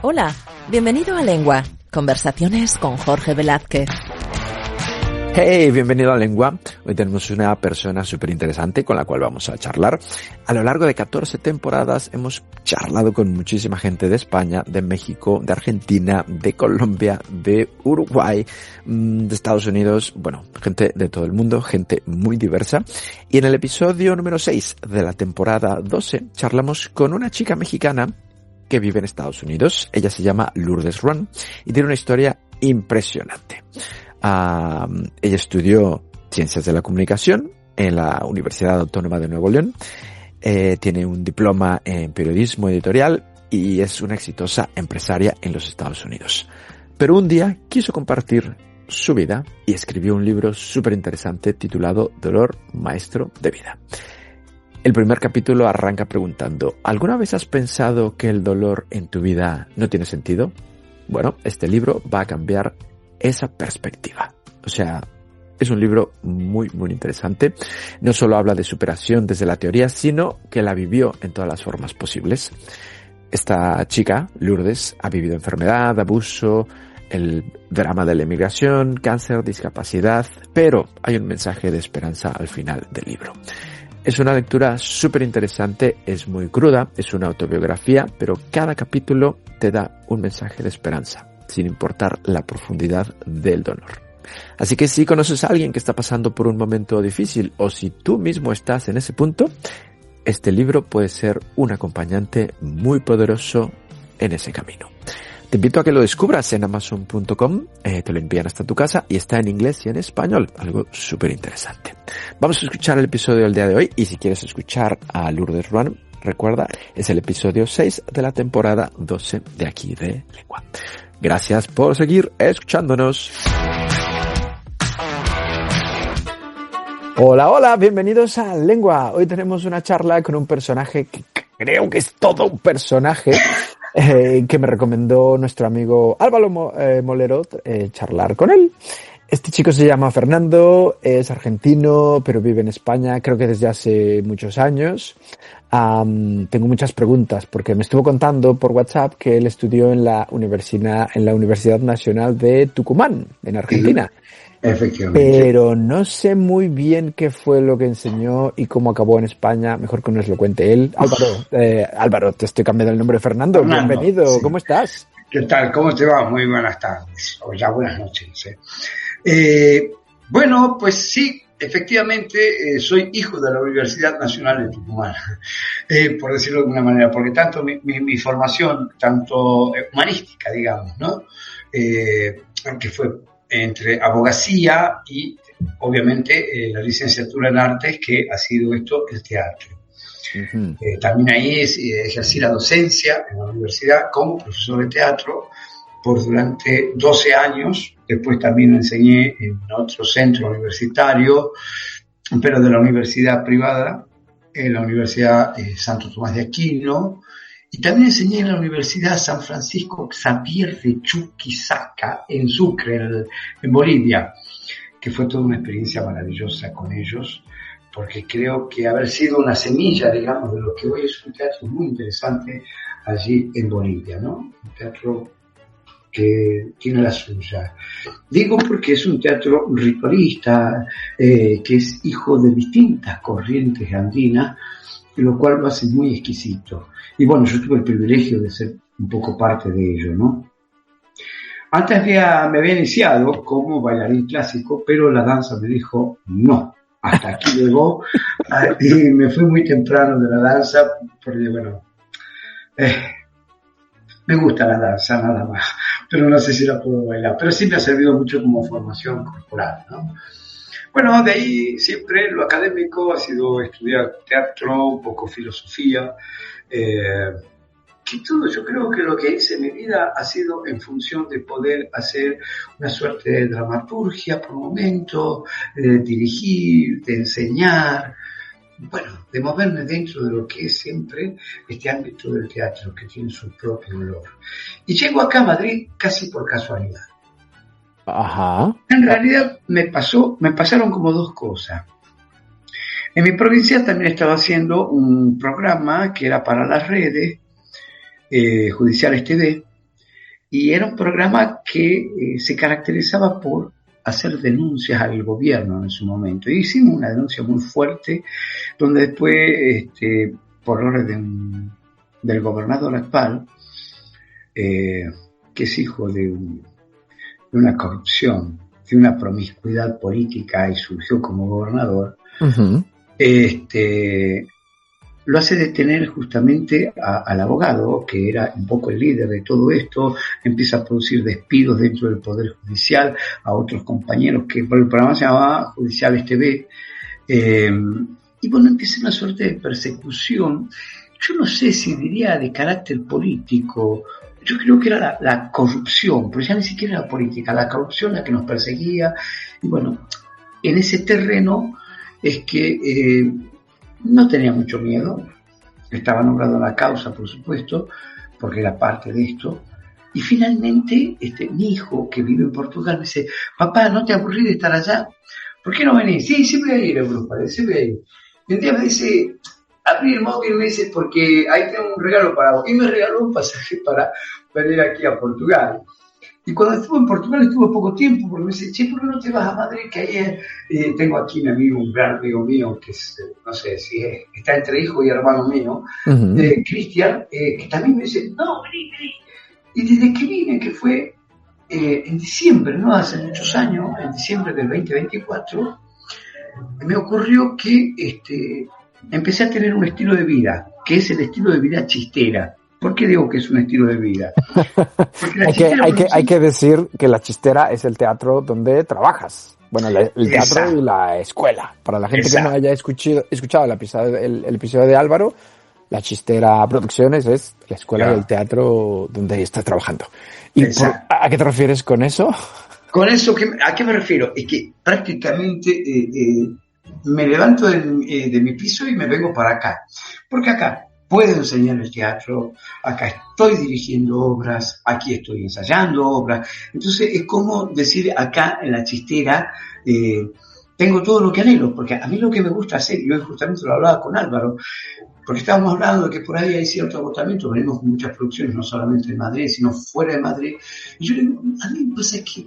Hola, bienvenido a Lengua, conversaciones con Jorge Velázquez. Hey, bienvenido a Lengua. Hoy tenemos una persona súper interesante con la cual vamos a charlar. A lo largo de 14 temporadas hemos charlado con muchísima gente de España, de México, de Argentina, de Colombia, de Uruguay, de Estados Unidos, bueno, gente de todo el mundo, gente muy diversa. Y en el episodio número 6 de la temporada 12 charlamos con una chica mexicana que vive en Estados Unidos. Ella se llama Lourdes Ron y tiene una historia impresionante. Ella estudió Ciencias de la Comunicación en la Universidad Autónoma de Nuevo León, tiene un diploma en periodismo editorial y es una exitosa empresaria en los Estados Unidos. Pero un día quiso compartir su vida y escribió un libro súper interesante titulado Dolor, Maestro de Vida. El primer capítulo arranca preguntando: ¿alguna vez has pensado que el dolor en tu vida no tiene sentido? Bueno, este libro va a cambiar esa perspectiva. O sea, es un libro muy, muy interesante. No solo habla de superación desde la teoría, sino que la vivió en todas las formas posibles. Esta chica, Lourdes, ha vivido enfermedad, abuso, el drama de la emigración, cáncer, discapacidad, pero hay un mensaje de esperanza al final del libro. Es una lectura súper interesante, es muy cruda, es una autobiografía, pero cada capítulo te da un mensaje de esperanza, sin importar la profundidad del dolor. Así que si conoces a alguien que está pasando por un momento difícil o si tú mismo estás en ese punto, este libro puede ser un acompañante muy poderoso en ese camino. Te invito a que lo descubras en Amazon.com, te lo envían hasta tu casa y está en inglés y en español, algo súper interesante. Vamos a escuchar el episodio del día de hoy y si quieres escuchar a Lourdes Ron, recuerda, es el episodio 6 de la temporada 12 de aquí de Lengua. Gracias por seguir escuchándonos. Hola, hola, bienvenidos a Lengua. Hoy tenemos una charla con un personaje que creo que es todo un personaje que me recomendó nuestro amigo Álvaro Molero charlar con él. Este chico se llama Fernando, es argentino, pero vive en España, creo que desde hace muchos años. Tengo muchas preguntas porque me estuvo contando por WhatsApp que él estudió en la Universidad Nacional de Tucumán, en Argentina. Efectivamente. Pero no sé muy bien qué fue lo que enseñó y cómo acabó en España. Mejor que nos lo cuente él. Álvaro, te estoy cambiando el nombre de Fernando. Bienvenido, sí. ¿Cómo estás? ¿Qué tal? ¿Cómo te va? Muy buenas tardes, o ya buenas noches. Bueno, pues sí, efectivamente soy hijo de la Universidad Nacional de Tucumán, por decirlo de alguna manera, porque tanto mi formación, tanto humanística, digamos, ¿no? Que fue entre abogacía y, obviamente, la licenciatura en artes, que ha sido esto, el teatro. Uh-huh. También ahí ejercí la docencia en la universidad como profesor de teatro durante 12 años. Después también enseñé en otro centro universitario, pero de la universidad privada, en la Universidad Santo Tomás de Aquino, y también enseñé en la Universidad San Francisco Xavier de Chuquisaca, en Sucre, en Bolivia, que fue toda una experiencia maravillosa con ellos, porque creo que haber sido una semilla, digamos, de lo que hoy es un teatro muy interesante allí en Bolivia, ¿no? Un teatro que tiene la suya. Digo porque es un teatro ritualista, que es hijo de distintas corrientes andinas, lo cual lo hace muy exquisito. Y bueno, yo tuve el privilegio de ser un poco parte de ello, ¿no? Antes me había iniciado como bailarín clásico, pero la danza me dijo no. Hasta aquí llegó, y me fui muy temprano de la danza, porque bueno, me gusta la danza nada más, pero no sé si la puedo bailar, pero sí me ha servido mucho como formación corporal, ¿no? Bueno, de ahí siempre lo académico ha sido estudiar teatro, un poco filosofía, que todo yo creo que lo que hice en mi vida ha sido en función de poder hacer una suerte de dramaturgia por momento, de dirigir, de enseñar, bueno, de moverme dentro de lo que es siempre este ámbito del teatro que tiene su propio olor. Y llego acá a Madrid casi por casualidad. Ajá. En realidad me pasaron como dos cosas. En mi provincia también estaba haciendo un programa que era para las redes, Judiciales TV, y era un programa que se caracterizaba por hacer denuncias al gobierno en su momento. Y hicimos una denuncia muy fuerte, donde después, por orden del gobernador actual, que es hijo de una corrupción, de una promiscuidad política y surgió como gobernador, Uh-huh. Lo hace detener justamente al abogado, que era un poco el líder de todo esto, empieza a producir despidos dentro del Poder Judicial a otros compañeros, que por el programa se llamaba Judiciales TV, y bueno, empieza una suerte de persecución, yo no sé si diría de carácter político, yo creo que era la corrupción, pero ya ni siquiera la política, la corrupción la que nos perseguía, y bueno, en ese terreno es que no tenía mucho miedo, estaba nombrado en la causa, por supuesto, porque era parte de esto, y finalmente mi hijo, que vive en Portugal, me dice, papá, ¿no te aburrí de estar allá? ¿Por qué no venís? Sí voy a ir a Europa, sí voy a ir. Y un día me dice, abrí el móvil y me dice, porque ahí tengo un regalo para vos, y me regaló un pasaje para venir aquí a Portugal. Y cuando estuve en Portugal estuve poco tiempo, porque me dice, che, ¿por qué no te vas a Madrid? Que ayer tengo aquí un amigo, un gran amigo mío, que es, no sé si está entre hijo y hermano mío, Uh-huh. Cristian, que también me dice, no, vení. Y desde que vine, que fue en diciembre, no hace muchos años, en diciembre del 2024, me ocurrió que empecé a tener un estilo de vida, que es el estilo de vida chistera. ¿Por qué digo que es un estilo de vida? Hay que decir que la Chistera es el teatro donde trabajas. Bueno, el teatro Exacto. Y la escuela. Para la gente Exacto. Que no haya escuchado el episodio de Álvaro, la Chistera Producciones es la escuela claro. Del teatro donde estás trabajando. ¿Y a qué te refieres con eso? Con eso, ¿a qué me refiero? Es que prácticamente me levanto de mi piso y me vengo para acá. Porque acá puedo enseñar el teatro, acá estoy dirigiendo obras, aquí estoy ensayando obras. Entonces es como decir acá en la Chistera, tengo todo lo que anhelo, porque a mí lo que me gusta hacer, y hoy justamente lo hablaba con Álvaro, porque estábamos hablando de que por ahí hay cierto agotamiento, venimos con muchas producciones, no solamente en Madrid, sino fuera de Madrid, y yo digo, a mí me pasa que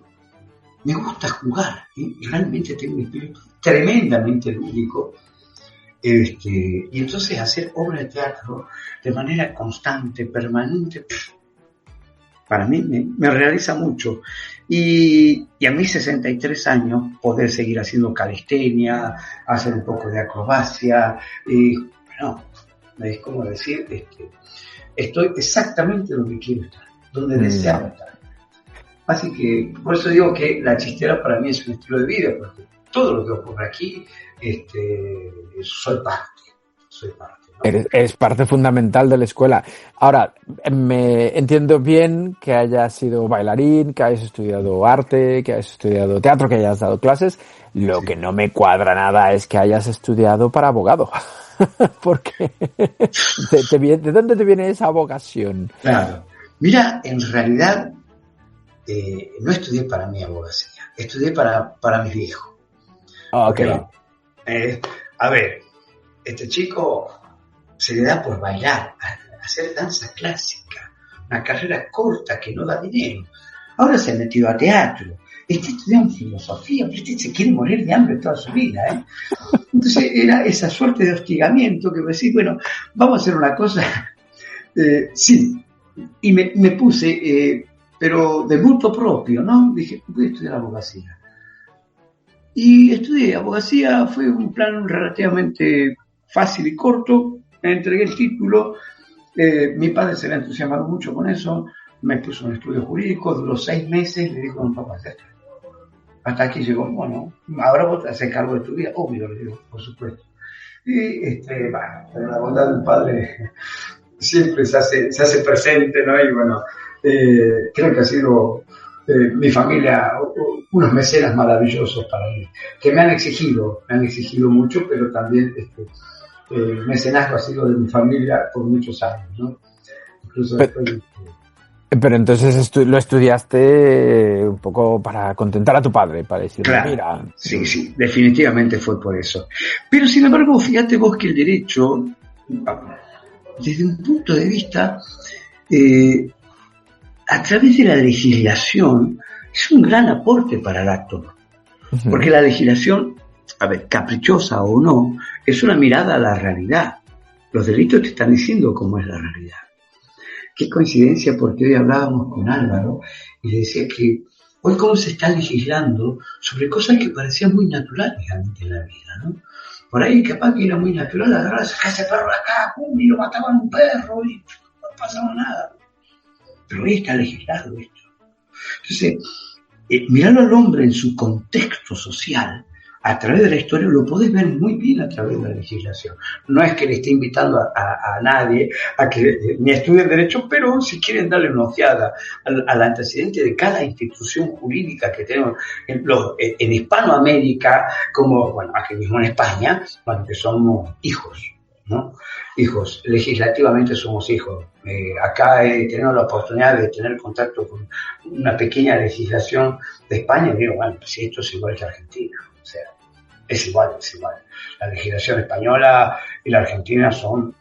me gusta jugar, y realmente tengo un espíritu tremendamente lúdico, y entonces hacer obra de teatro de manera constante, permanente, para mí me realiza mucho. Y a mis 63 años, poder seguir haciendo calistenia, hacer un poco de acrobacia, bueno, es como decir, estoy exactamente donde quiero estar, donde deseaba estar. Así que, por eso digo que la Chistera para mí es un estilo de vida, porque todo lo que ocurre aquí, soy parte. ¿No? Eres parte fundamental de la escuela. Ahora, me entiendo bien que hayas sido bailarín, que hayas estudiado arte, que hayas estudiado teatro, que hayas dado clases. Lo que no me cuadra nada es que hayas estudiado para abogado. Porque ¿de dónde te viene esa vocación? Claro. Mira, en realidad no estudié para mi abogacía, estudié para mis viejos. Okay. Porque, a ver, este chico se le da por bailar, hacer danza clásica, una carrera corta que no da dinero. Ahora se ha metido a teatro, está estudiando filosofía, pero este se quiere morir de hambre toda su vida, ¿eh? Entonces era esa suerte de hostigamiento que me decía, bueno, vamos a hacer una cosa, sí, y me puse, pero de gusto propio, ¿no? Dije, voy a estudiar abogacía. Y estudié abogacía, fue un plan relativamente fácil y corto, me entregué el título, mi padre se le entusiasmado mucho con eso, me puso un estudio jurídico, duró 6 meses, le dijo a mi papá, hasta aquí llegó, bueno, ahora vos te haces cargo de tu vida, obvio, le digo, por supuesto. Y bueno, la bondad del padre siempre se hace presente, ¿no? Y bueno, creo que ha sido mi familia unos mecenas maravillosos para mí, que me han exigido mucho, pero también el mecenazgo ha sido de mi familia por muchos años, ¿no? Incluso después pero entonces lo estudiaste un poco para contentar a tu padre, para decirle, claro, mira. Sí, definitivamente fue por eso. Pero sin embargo, fíjate vos que el derecho, desde un punto de vista, a través de la legislación es un gran aporte para el actor. Porque la legislación, a ver, caprichosa o no, es una mirada a la realidad. Los delitos te están diciendo cómo es la realidad. Qué coincidencia, porque hoy hablábamos con Álvaro y le decía que hoy cómo se está legislando sobre cosas que parecían muy naturales antes en la vida, ¿no? Por ahí capaz que era muy natural agarrar, sacar ese perro de acá, y lo mataban un perro y no pasaba nada. Pero hoy está legislado esto. Entonces, mirarlo al hombre en su contexto social, a través de la historia, lo podés ver muy bien a través de la legislación. No es que le esté invitando a nadie a que ni estudien derecho, pero si quieren darle una ojeada al antecedente de cada institución jurídica que tenemos en Hispanoamérica, como, bueno, aquí mismo en España, bueno, que somos hijos, ¿no? Hijos, legislativamente somos hijos. Acá he tenido la oportunidad de tener contacto con una pequeña legislación de España y digo, bueno, pues esto es igual que Argentina. O sea, es igual. La legislación española y la argentina son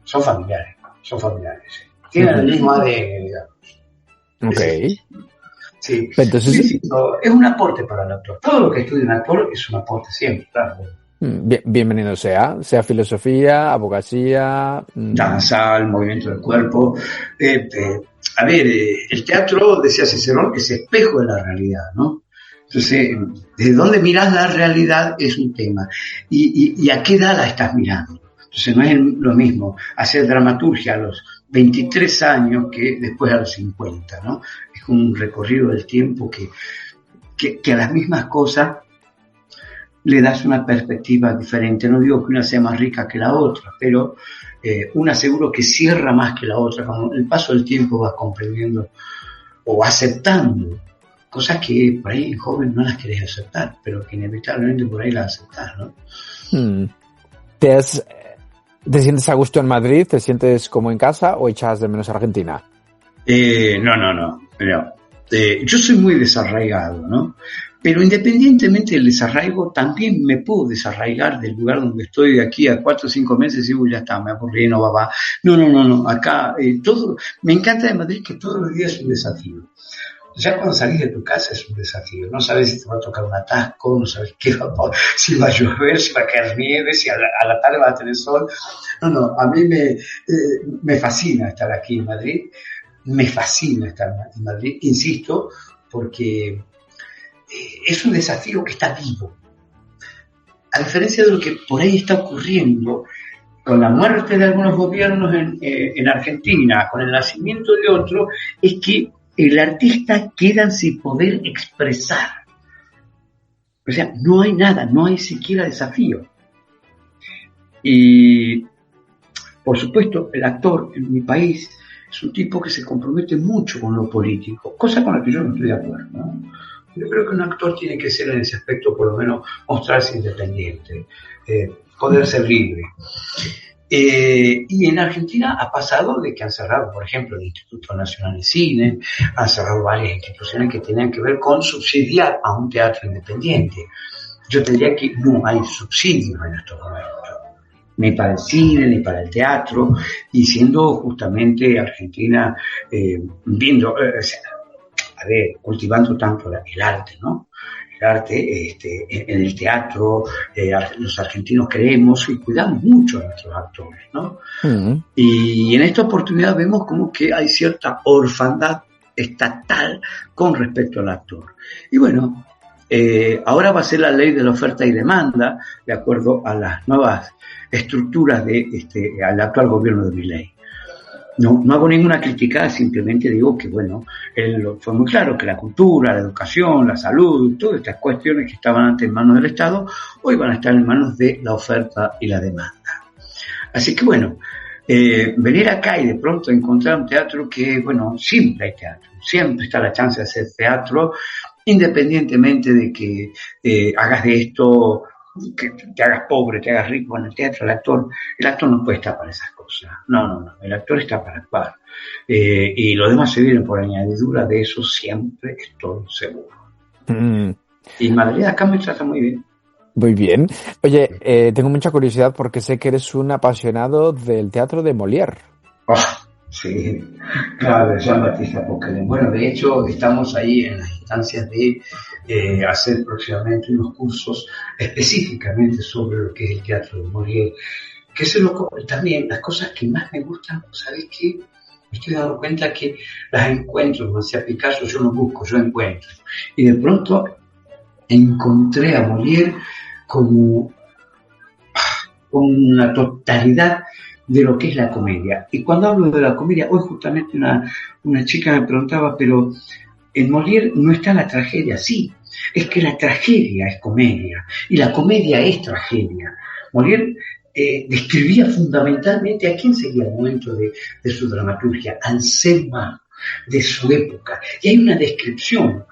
familiares. Sí. Tienen el mismo ADN, digamos. Ok. Sí. Entonces, es un aporte para el actor. Todo lo que estudia un actor es un aporte siempre, claro. Bienvenido sea filosofía, abogacía, danza, el movimiento del cuerpo. A ver, el teatro, decía Cicerón, es espejo de la realidad, ¿no? Entonces, ¿desde dónde miras la realidad? Es un tema. ¿Y a qué edad la estás mirando? Entonces, no es lo mismo hacer dramaturgia a los 23 años que después a los 50, ¿no? Es un recorrido del tiempo que a las mismas cosas le das una perspectiva diferente. No digo que una sea más rica que la otra, pero una seguro que cierra más que la otra. Con el paso del tiempo vas comprendiendo o aceptando cosas que por ahí en joven no las querés aceptar, pero que inevitablemente por ahí las aceptás, ¿no? ¿Te sientes a gusto en Madrid? ¿Te sientes como en casa o echas de menos a Argentina? No. Yo soy muy desarraigado, ¿no? Pero independientemente del desarraigo, también me puedo desarraigar del lugar donde estoy de aquí a 4 o 5 meses y digo, ya está, me aburrí, no va. No. Acá, todo, me encanta de Madrid que todos los días es un desafío. Ya cuando salís de tu casa es un desafío. No sabes si te va a tocar un atasco, no sabes si va a llover, si va a caer nieve, si a la tarde va a tener sol. No, a mí me fascina estar aquí en Madrid. Me fascina estar en Madrid, insisto, porque es un desafío que está vivo. A diferencia de lo que por ahí está ocurriendo con la muerte de algunos gobiernos en Argentina, con el nacimiento de otros, es que el artista queda sin poder expresar. O sea, no hay nada, no hay siquiera desafío. Y, por supuesto, el actor en mi país es un tipo que se compromete mucho con lo político, cosa con la que yo no estoy de acuerdo, ¿no? Yo creo que un actor tiene que ser en ese aspecto, por lo menos, mostrarse independiente, poder ser libre. Y en Argentina ha pasado de que han cerrado, por ejemplo, el Instituto Nacional de Cine, han cerrado varias instituciones que tenían que ver con subsidiar a un teatro independiente. Yo te diría que no hay subsidios en estos momentos, ni para el cine, ni para el teatro, y siendo justamente Argentina, cultivando tanto el arte, ¿no? El arte, en el teatro, los argentinos creemos y cuidamos mucho a nuestros actores, ¿no? Uh-huh. Y en esta oportunidad vemos como que hay cierta orfandad estatal con respecto al actor. Y bueno, ahora va a ser la ley de la oferta y demanda, de acuerdo a las nuevas estructuras al actual gobierno de Milei. No hago ninguna crítica, simplemente digo que, bueno, él fue muy claro que la cultura, la educación, la salud, todas estas cuestiones que estaban antes en manos del Estado, hoy van a estar en manos de la oferta y la demanda. Así que, bueno, venir acá y de pronto encontrar un teatro que, bueno, siempre hay teatro, siempre está la chance de hacer teatro, independientemente de que hagas de esto, que te hagas pobre, te hagas rico. En el teatro, el actor no puede estar para esas cosas. No, el actor está para actuar. Y lo demás se viene por añadidura, de eso siempre estoy seguro. Y Madrid acá me trata muy bien. Muy bien. Oye, tengo mucha curiosidad porque sé que eres un apasionado del teatro de Molière. Sí, claro, Jean-Baptiste Poquelin. Bueno, de hecho, estamos ahí en las instancias de hacer próximamente unos cursos específicamente sobre lo que es el teatro de Molière, que se lo también las cosas que más me gustan, ¿sabes qué? Me estoy dando cuenta que las encuentro, como decía Picasso, yo no busco, yo encuentro. Y de pronto encontré a Molière como una totalidad de lo que es la comedia. Y cuando hablo de la comedia, hoy justamente una chica me preguntaba, pero en Molière no está la tragedia. Sí, es que la tragedia es comedia y la comedia es tragedia. Molière describía fundamentalmente a quién sería el momento de su dramaturgia, al ser humano de su época. Y hay una descripción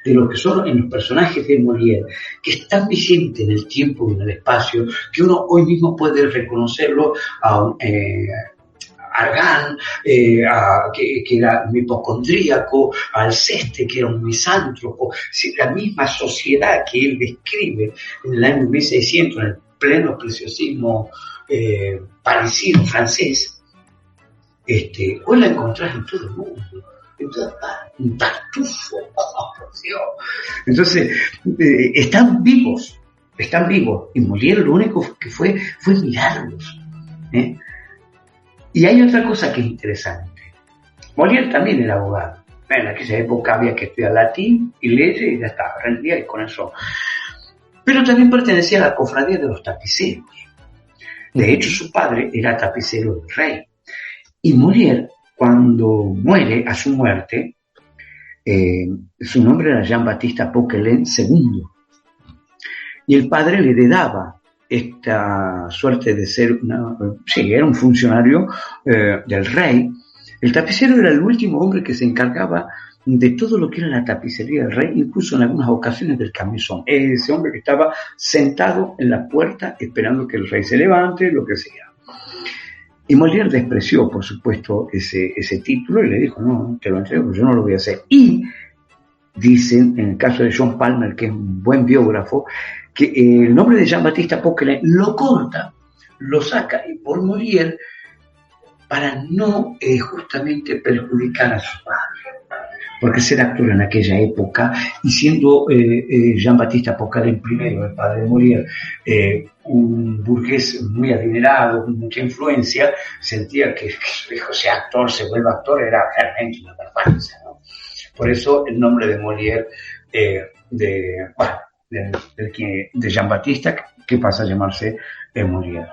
de lo que son en los personajes de Molière, que es tan vigente en el tiempo y en el espacio, que uno hoy mismo puede reconocerlo a Argan, que era un hipocondríaco, a Alceste, que era un misántropo, la misma sociedad que él describe en el año 1600, en el pleno preciosismo parisino, francés, hoy la encontrás en todo el mundo. Un tartufo, oh, por Dios. Entonces, están vivos, y Molière lo único que fue mirarlos. Y hay otra cosa que es interesante. Molière también era abogado. En aquella época había que estudiar latín y leyes y ya estaba, rendía y con eso. Pero también pertenecía a la cofradía de los tapiceros. De hecho, su padre era tapicero del rey. Y Molière, cuando muere, a su muerte, su nombre era Jean-Baptiste Poquelin II. Y el padre le heredaba esta suerte de ser, era un funcionario del rey. El tapicero era el último hombre que se encargaba de todo lo que era la tapicería del rey, incluso en algunas ocasiones del camisón. Ese hombre que estaba sentado en la puerta esperando que el rey se levante, lo que sea. Y Molière despreció, por supuesto, ese título y le dijo, no, te lo entrego, yo no lo voy a hacer. Y dicen, en el caso de John Palmer, que es un buen biógrafo, que el nombre de Jean-Baptiste Poquelin lo corta, lo saca y por Molière para no justamente perjudicar a su padre. Porque ser actor en aquella época, y siendo Jean-Baptiste Poquelin I, el padre de Molière, un burgués muy adinerado, con mucha influencia, sentía que su hijo sea actor, se vuelva actor, era realmente una vergüenza, ¿no? Por eso el nombre de Molière, de Jean-Baptiste, que pasa a llamarse Molière.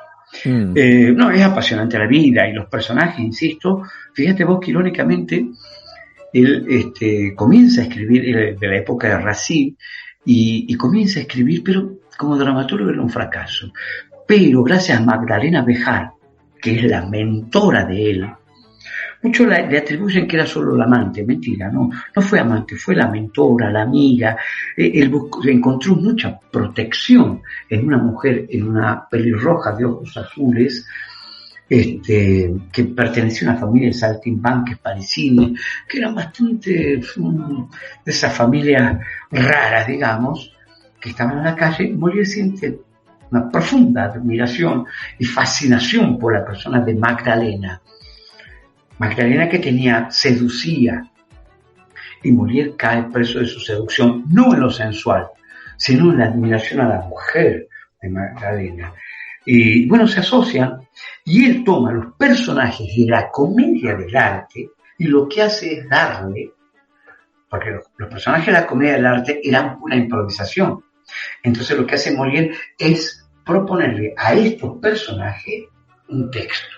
Es apasionante la vida y los personajes, insisto. Fíjate vos que irónicamente él comienza a escribir de la época de Racine y comienza a escribir, pero como dramaturgo era un fracaso. Pero gracias a Magdalena Béjart, que es la mentora de él, muchos le atribuyen que era solo la amante. Mentira, no fue amante, fue la mentora, la amiga. Él encontró mucha protección en una mujer, en una pelirroja de ojos azules, que pertenecía a una familia de saltimbanques parisines, que eran bastante de esas familias raras, digamos, que estaban en la calle. Molière siente una profunda admiración y fascinación por la persona de Magdalena. Magdalena que seducía, y Molière cae preso de su seducción, no en lo sensual, sino en la admiración a la mujer de Magdalena. Y bueno, se asocian, y él toma los personajes de la comedia del arte y lo que hace es darle, porque los personajes de la comedia del arte eran una improvisación. Entonces lo que hace Molière es proponerle a estos personajes un texto.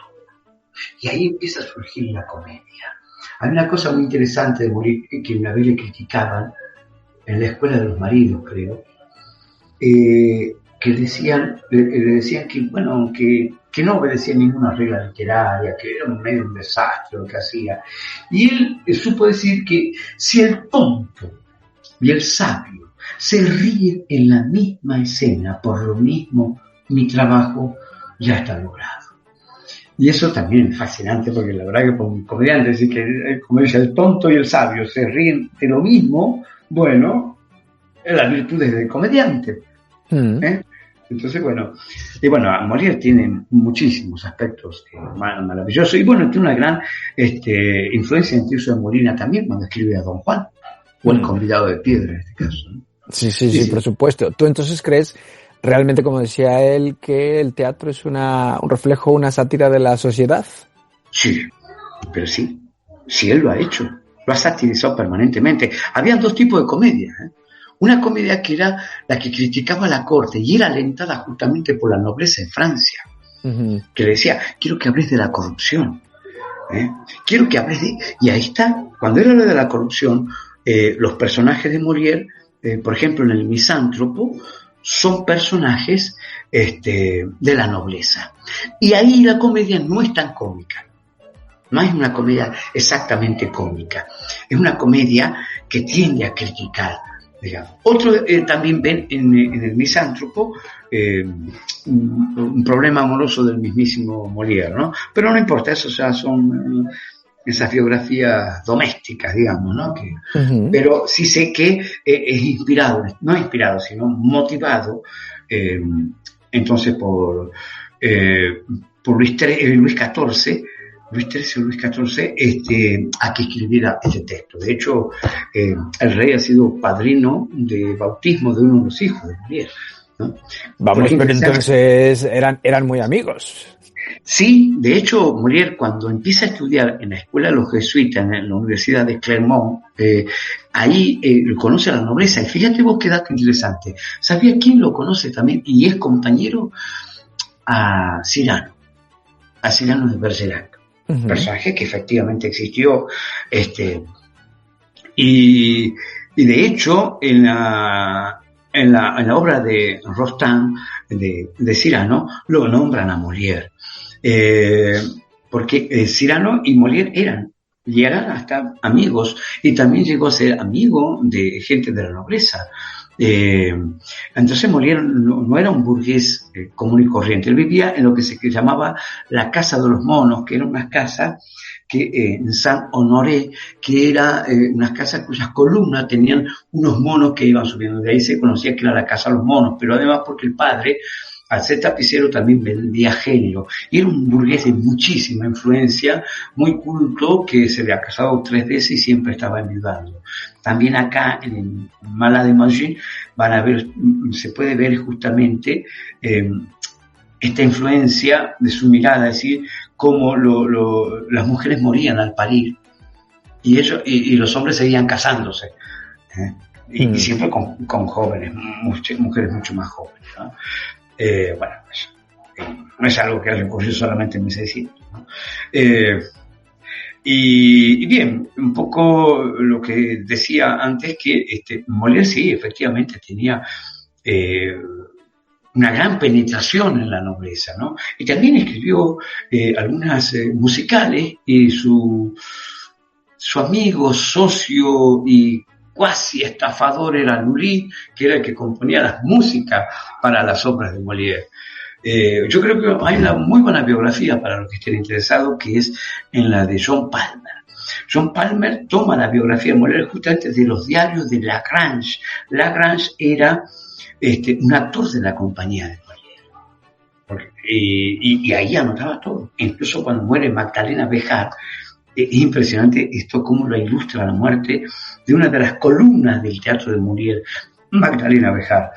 Y ahí empieza a surgir la comedia. Hay una cosa muy interesante de Molière que una vez le criticaban en la escuela de los maridos, creo, que le decían que, bueno, que no obedecía ninguna regla literaria, que era medio un desastre lo que hacía. Y él supo decir que si el tonto y el sabio se ríen en la misma escena, por lo mismo mi trabajo ya está logrado. Y eso también es fascinante, porque la verdad que como un comediante, decir que, como dice, el tonto y el sabio se ríen de lo mismo, bueno, es la virtud del comediante. Entonces, bueno, Molière tiene muchísimos aspectos maravillosos. Y bueno, tiene una gran influencia en Tirso de Molina también cuando escribe a Don Juan, o El convidado de piedra en este caso, ¿no? Sí, por supuesto. ¿Tú entonces crees realmente, como decía él, que el teatro es un reflejo, una sátira de la sociedad? Sí, pero sí él lo ha hecho, lo ha satirizado permanentemente. Habían dos tipos de comedia, ¿eh? Una comedia que era la que criticaba a la corte y era alentada justamente por la nobleza de Francia, que le decía, quiero que hables de la corrupción, quiero que hables de... Y ahí está, cuando él habla de la corrupción, los personajes de Molière, por ejemplo en El Misántropo, son personajes de la nobleza. Y ahí la comedia no es tan cómica. No es una comedia exactamente cómica. Es una comedia que tiende a criticar, digamos. Otro también ven en El Misántropo un problema amoroso del mismísimo Molière, ¿no? Pero no importa, eso ya son esas biografías domésticas, digamos, ¿no? Pero sí sé que es inspirado, no inspirado, sino motivado, entonces por Luis XIV, a que escribiera este texto. De hecho, el rey ha sido padrino de bautismo de uno de los hijos de Molière, ¿no? Vamos, pero entonces eran muy amigos. Sí, de hecho, Molière cuando empieza a estudiar en la escuela de los jesuitas, en la Universidad de Clermont, ahí conoce a la nobleza. Y fíjate vos qué dato interesante. ¿Sabía quién lo conoce también? Y es compañero a Cyrano de Bergerac. Personaje que efectivamente existió, y de hecho en la obra de Rostand de Cyrano lo nombran a Molière, porque Cyrano y Molière llegan hasta amigos, y también llegó a ser amigo de gente de la nobleza. Entonces Molière no era un burgués común y corriente. Él vivía en lo que se llamaba la Casa de los Monos, que era una casa que en Saint-Honoré, que era unas casas cuyas columnas tenían unos monos que iban subiendo. De ahí se conocía que era la Casa de los Monos, pero además porque el padre, al ser tapicero, también vendía género. Y era un burgués de muchísima influencia, muy culto, que se había casado 3 veces y siempre estaba enviudando. También acá en Mala de Magín se puede ver justamente esta influencia de su mirada, es decir, cómo las mujeres morían al parir y los hombres seguían casándose, y siempre con jóvenes, mujeres mucho más jóvenes, ¿no? Bueno, no es algo que haya ocurrido solamente en 1600, ¿no? Y bien, un poco lo que decía antes, que Molière sí, efectivamente tenía una gran penetración en la nobleza, ¿no? Y también escribió algunas musicales, y su amigo, socio y cuasi estafador era Lully, que era el que componía las músicas para las obras de Molière. Yo creo que hay una muy buena biografía para los que estén interesados, que es en la de John Palmer. John Palmer toma la biografía de Molière justamente de los diarios de Lagrange. Lagrange era un actor de la compañía de Molière. Y ahí anotaba todo. Incluso cuando muere Magdalena Béjart, es impresionante esto, cómo lo ilustra la muerte de una de las columnas del teatro de Molière, Magdalena Béjart.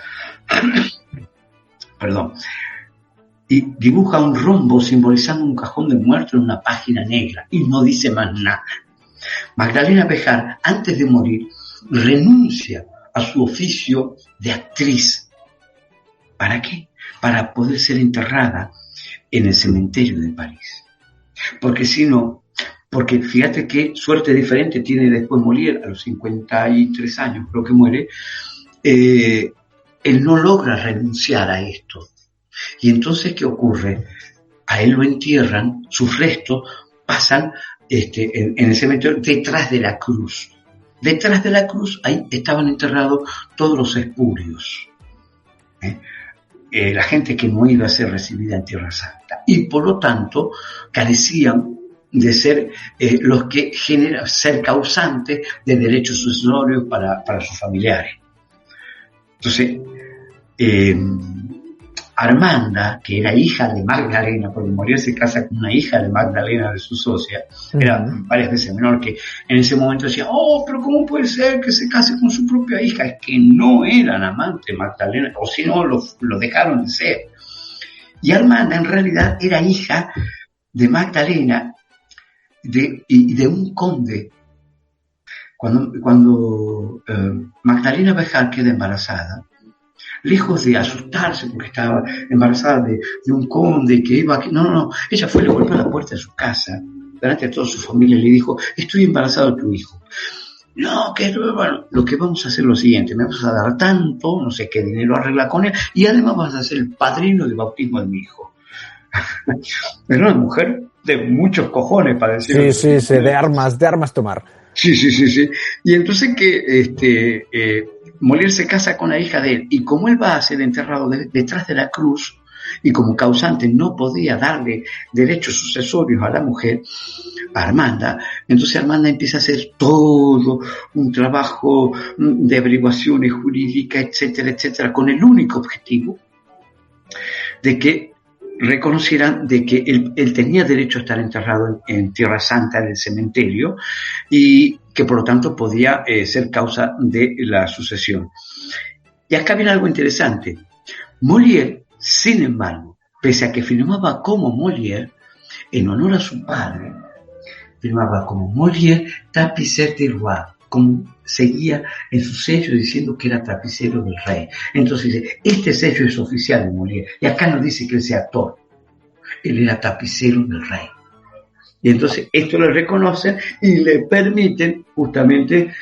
Perdón. Y dibuja un rombo simbolizando un cajón de muerto en una página negra y no dice más nada. Magdalena Béjart, antes de morir, renuncia a su oficio de actriz. ¿Para qué? Para poder ser enterrada en el cementerio de París. Porque fíjate qué suerte diferente tiene después Molière, a los 53 años creo que muere. Él no logra renunciar a esto. Y entonces, ¿qué ocurre? A él lo entierran, sus restos pasan en el cementerio detrás de la cruz. Detrás de la cruz, ahí estaban enterrados todos los espurios. La gente que no iba a ser recibida en Tierra Santa. Y por lo tanto, carecían de ser los que ser causantes de derechos sucesorios para sus familiares. Entonces, Armanda, que era hija de Magdalena, porque Molière se casa con una hija de Magdalena, de su socia, era varias veces menor, que en ese momento decía, pero ¿cómo puede ser que se case con su propia hija? Es que no eran amantes Magdalena, o si no, lo dejaron de ser. Y Armanda en realidad era hija de Magdalena y de un conde. Cuando Magdalena Bejar queda embarazada, lejos de asustarse porque estaba embarazada de un conde que iba aquí, no, ella fue y le golpeó a la puerta de su casa, delante de toda su familia, y le dijo, estoy embarazada de tu hijo. No, bueno, lo que vamos a hacer es lo siguiente, me vas a dar tanto, no sé qué dinero arregla con él, y además vas a ser el padrino de bautismo de mi hijo. Era una mujer de muchos cojones, para decirlo. Sí, de armas tomar. Sí. Y entonces Molière se casa con la hija de él, y como él va a ser enterrado detrás de la cruz, y como causante no podía darle derechos sucesorios a la mujer, a Armanda, entonces Armanda empieza a hacer todo un trabajo de averiguaciones jurídicas, etcétera, con el único objetivo de que reconocieran de que él tenía derecho a estar enterrado en Tierra Santa, en el cementerio, y que por lo tanto podía ser causa de la sucesión. Y acá viene algo interesante. Molière, sin embargo, pese a que firmaba como Molière, en honor a su padre, firmaba como Molière Tapicer du Roi, como seguía en su sello diciendo que era tapicero del rey. Entonces dice, este sello es oficial de Molière, y acá no dice que él sea actor, él era tapicero del rey. Y entonces esto lo reconocen y le permiten, justamente,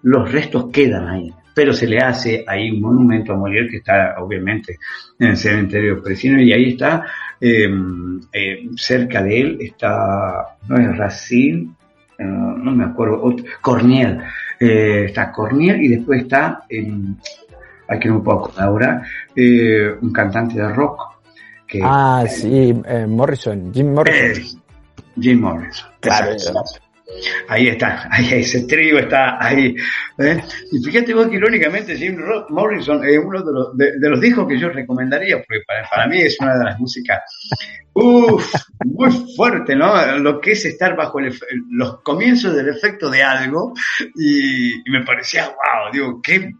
los restos quedan ahí, pero se le hace ahí un monumento a Molière que está obviamente en el cementerio parisino, y ahí está, cerca de él está, no es Racine, no me acuerdo, Corniel, está Corniel, y después está, aquí no me puedo acordar ahora, un cantante de rock. Morrison, Jim Morrison. Jim Morrison, claro. Ahí está, ahí ese trío está ahí. Y fíjate vos que irónicamente Jim Morrison es uno de los discos que yo recomendaría, porque para mí es una de las músicas muy fuerte, ¿no? Lo que es estar bajo los comienzos del efecto de algo, y me parecía, wow, digo, qué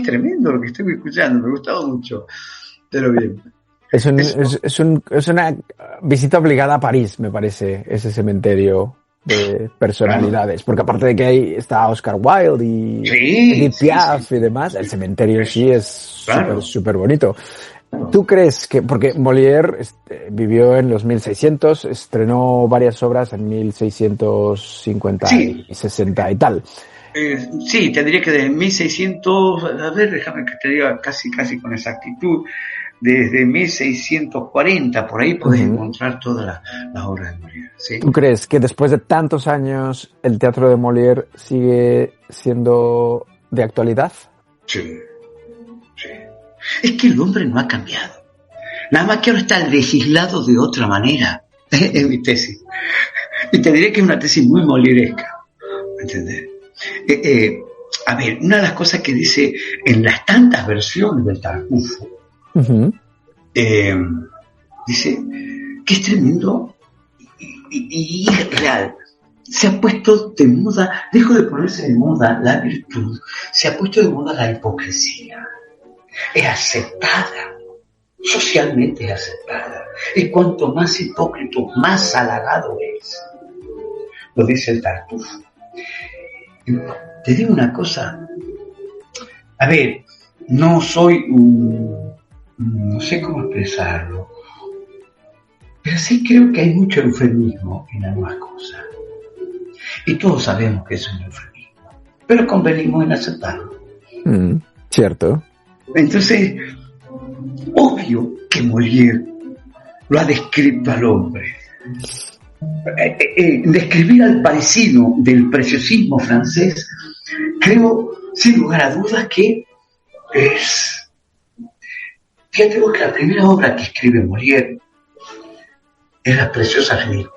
tremendo lo que estoy escuchando, me gustaba mucho, pero bien. Es una visita obligada a París, me parece, ese cementerio de personalidades, porque aparte de que ahí está Oscar Wilde y Edith Piaf y demás, el cementerio sí es súper bonito. ¿Tú crees que, porque Molière vivió en los 1600, estrenó varias obras en 1650 y 60 y tal? Sí, te diría que de 1600, a ver, déjame que te diga casi con exactitud, desde 1640, por ahí podés encontrar todas las obras de Molière. ¿Sí? ¿Tú crees que después de tantos años el teatro de Molière sigue siendo de actualidad? Sí. Es que el hombre no ha cambiado. Nada más que ahora está legislado de otra manera. Es mi tesis. Y te diré que es una tesis muy molieresca. ¿Entendés? A ver, una de las cosas que dice en las tantas versiones del Tartufo, dice que es tremendo y es real. Se ha puesto de moda, dejó de ponerse de moda la virtud, se ha puesto de moda la hipocresía. Es aceptada, socialmente es aceptada. Y cuanto más hipócrita, más halagado es. Lo dice el Tartufo. Te digo una cosa, a ver, no soy no sé cómo expresarlo, pero sí creo que hay mucho eufemismo en algunas cosas. Y todos sabemos que es un eufemismo, pero convenimos en aceptarlo. Cierto. Entonces, obvio que Molière lo ha descrito al hombre. Describir al parisino del preciosismo francés, creo, sin lugar a dudas, que es... Fíjate vos que la primera obra que escribe Molière es La preciosa ridícula.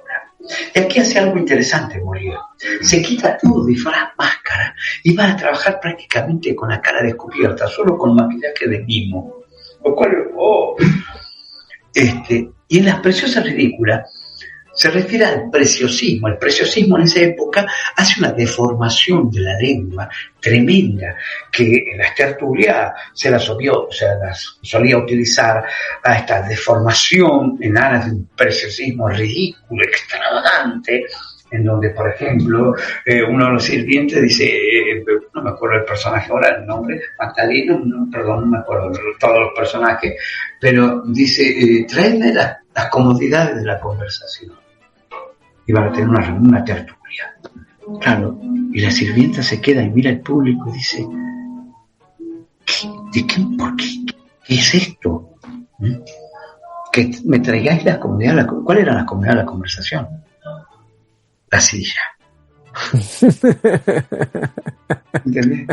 Y aquí hace algo interesante Molière. Se quita todo disfraz, máscara, y va a trabajar prácticamente con la cara descubierta, solo con maquillaje de mimo. Y en las preciosas ridículas se refiere al preciosismo. El preciosismo en esa época hace una deformación de la lengua tremenda, que en las tertulias se las solía utilizar a esta deformación en aras de un preciosismo ridículo, extravagante, en donde, por ejemplo, uno de los sirvientes dice, no me acuerdo el personaje ahora, el nombre, Magdaleno, no me acuerdo todos los personajes, pero dice, tráeme las comodidades de la conversación. Y van a tener una tertulia. Claro, y la sirvienta se queda y mira al público y dice, ¿por qué? ¿Qué es esto? Que me traigáis las comodidades. ¿Cuál era la comodidad de la conversación? La silla. ¿Entendés?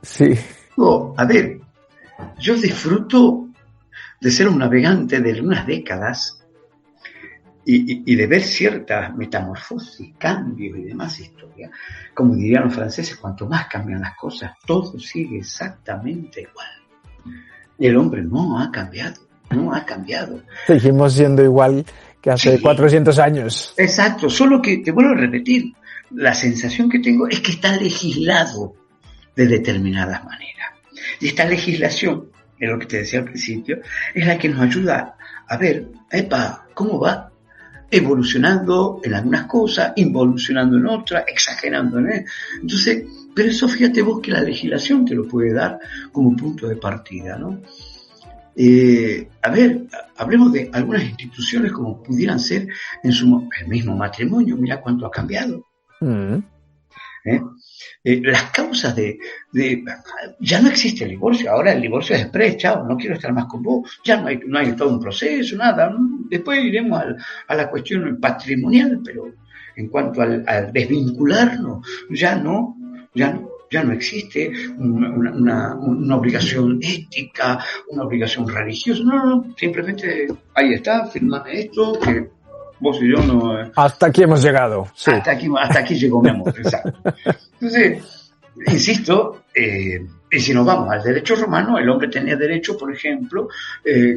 Sí. A ver, yo disfruto de ser un navegante de unas décadas y de ver ciertas metamorfosis, cambios y demás historias. Como dirían los franceses, cuanto más cambian las cosas, todo sigue exactamente igual. Y el hombre no ha cambiado. Seguimos siendo igual que hace 400 años. Exacto, solo que, te vuelvo a repetir, la sensación que tengo es que está legislado de determinadas maneras. Y esta legislación, es lo que te decía al principio, es la que nos ayuda a ver, ¿cómo va? Evolucionando en algunas cosas, involucionando en otras, exagerando en él. Entonces, pero eso fíjate vos que la legislación te lo puede dar como punto de partida, ¿no? Hablemos de algunas instituciones como pudieran ser el mismo matrimonio. Mira cuánto ha cambiado. Las causas ya no existe el divorcio. Ahora el divorcio es express, chao, no quiero estar más con vos. Ya no hay todo un proceso, nada. Después iremos a la cuestión patrimonial, pero en cuanto al desvincularnos, ya no existe una obligación ética, una obligación religiosa. No, simplemente ahí está, firmame esto, que vos y yo no... Hasta aquí hemos llegado. Sí. Hasta aquí llegó mi amor, exacto. Entonces, insisto, y si nos vamos al derecho romano, el hombre tenía derecho, por ejemplo,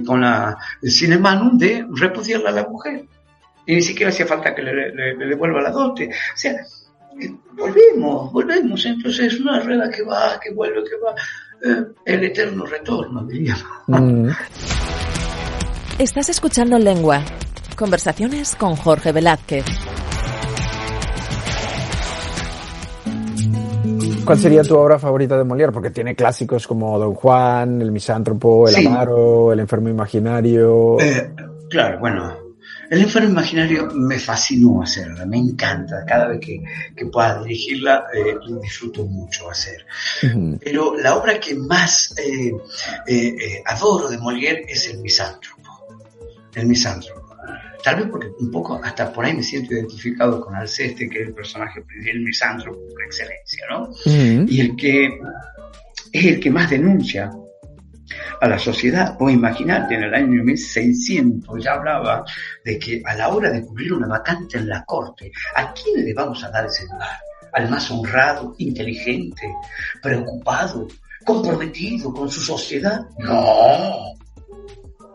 con el sine manum, de repudiarla a la mujer. Y ni siquiera hacía falta que le devuelva la dote. O sea, volvemos, entonces es una rueda que va, que vuelve, que va, el eterno retorno, diríamos. Estás escuchando Lengua, conversaciones con Jorge Velázquez. ¿Cuál sería tu obra favorita de Molière? Porque tiene clásicos como Don Juan, El misántropo, El avaro, El enfermo imaginario. Claro, bueno, El enfermo imaginario me fascinó hacerla, me encanta. Cada vez que pueda dirigirla, lo disfruto mucho hacer. Uh-huh. Pero la obra que más adoro de Molière es El misántropo. El misántropo. Tal vez porque un poco, hasta por ahí me siento identificado con Alceste, que es el personaje principal, el misántropo por excelencia, ¿no? Uh-huh. Y es el que más denuncia a la sociedad. Vos imaginate, en el año 1600 ya hablaba de que a la hora de cubrir una vacante en la corte, ¿a quién le vamos a dar ese lugar? ¿Al más honrado, inteligente, preocupado, comprometido con su sociedad? No,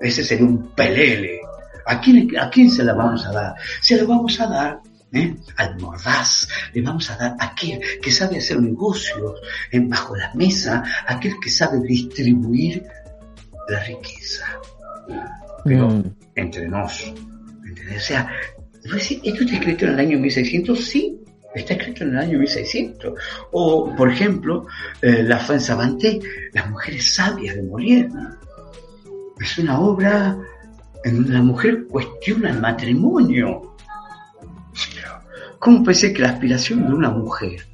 ese sería un pelele. ¿A quién se la vamos a dar? Se la vamos a dar al mordaz, le vamos a dar a aquel que sabe hacer negocios bajo la mesa, aquel que sabe distribuir la riqueza. Pero entre nos, ¿entendés? O sea, ¿esto está escrito en el año 1600? Sí, está escrito en el año 1600. O, por ejemplo, La Femme Savante, Las mujeres sabias de Molière. Es una obra en donde la mujer cuestiona el matrimonio. ¿Cómo puede ser que la aspiración de una mujer?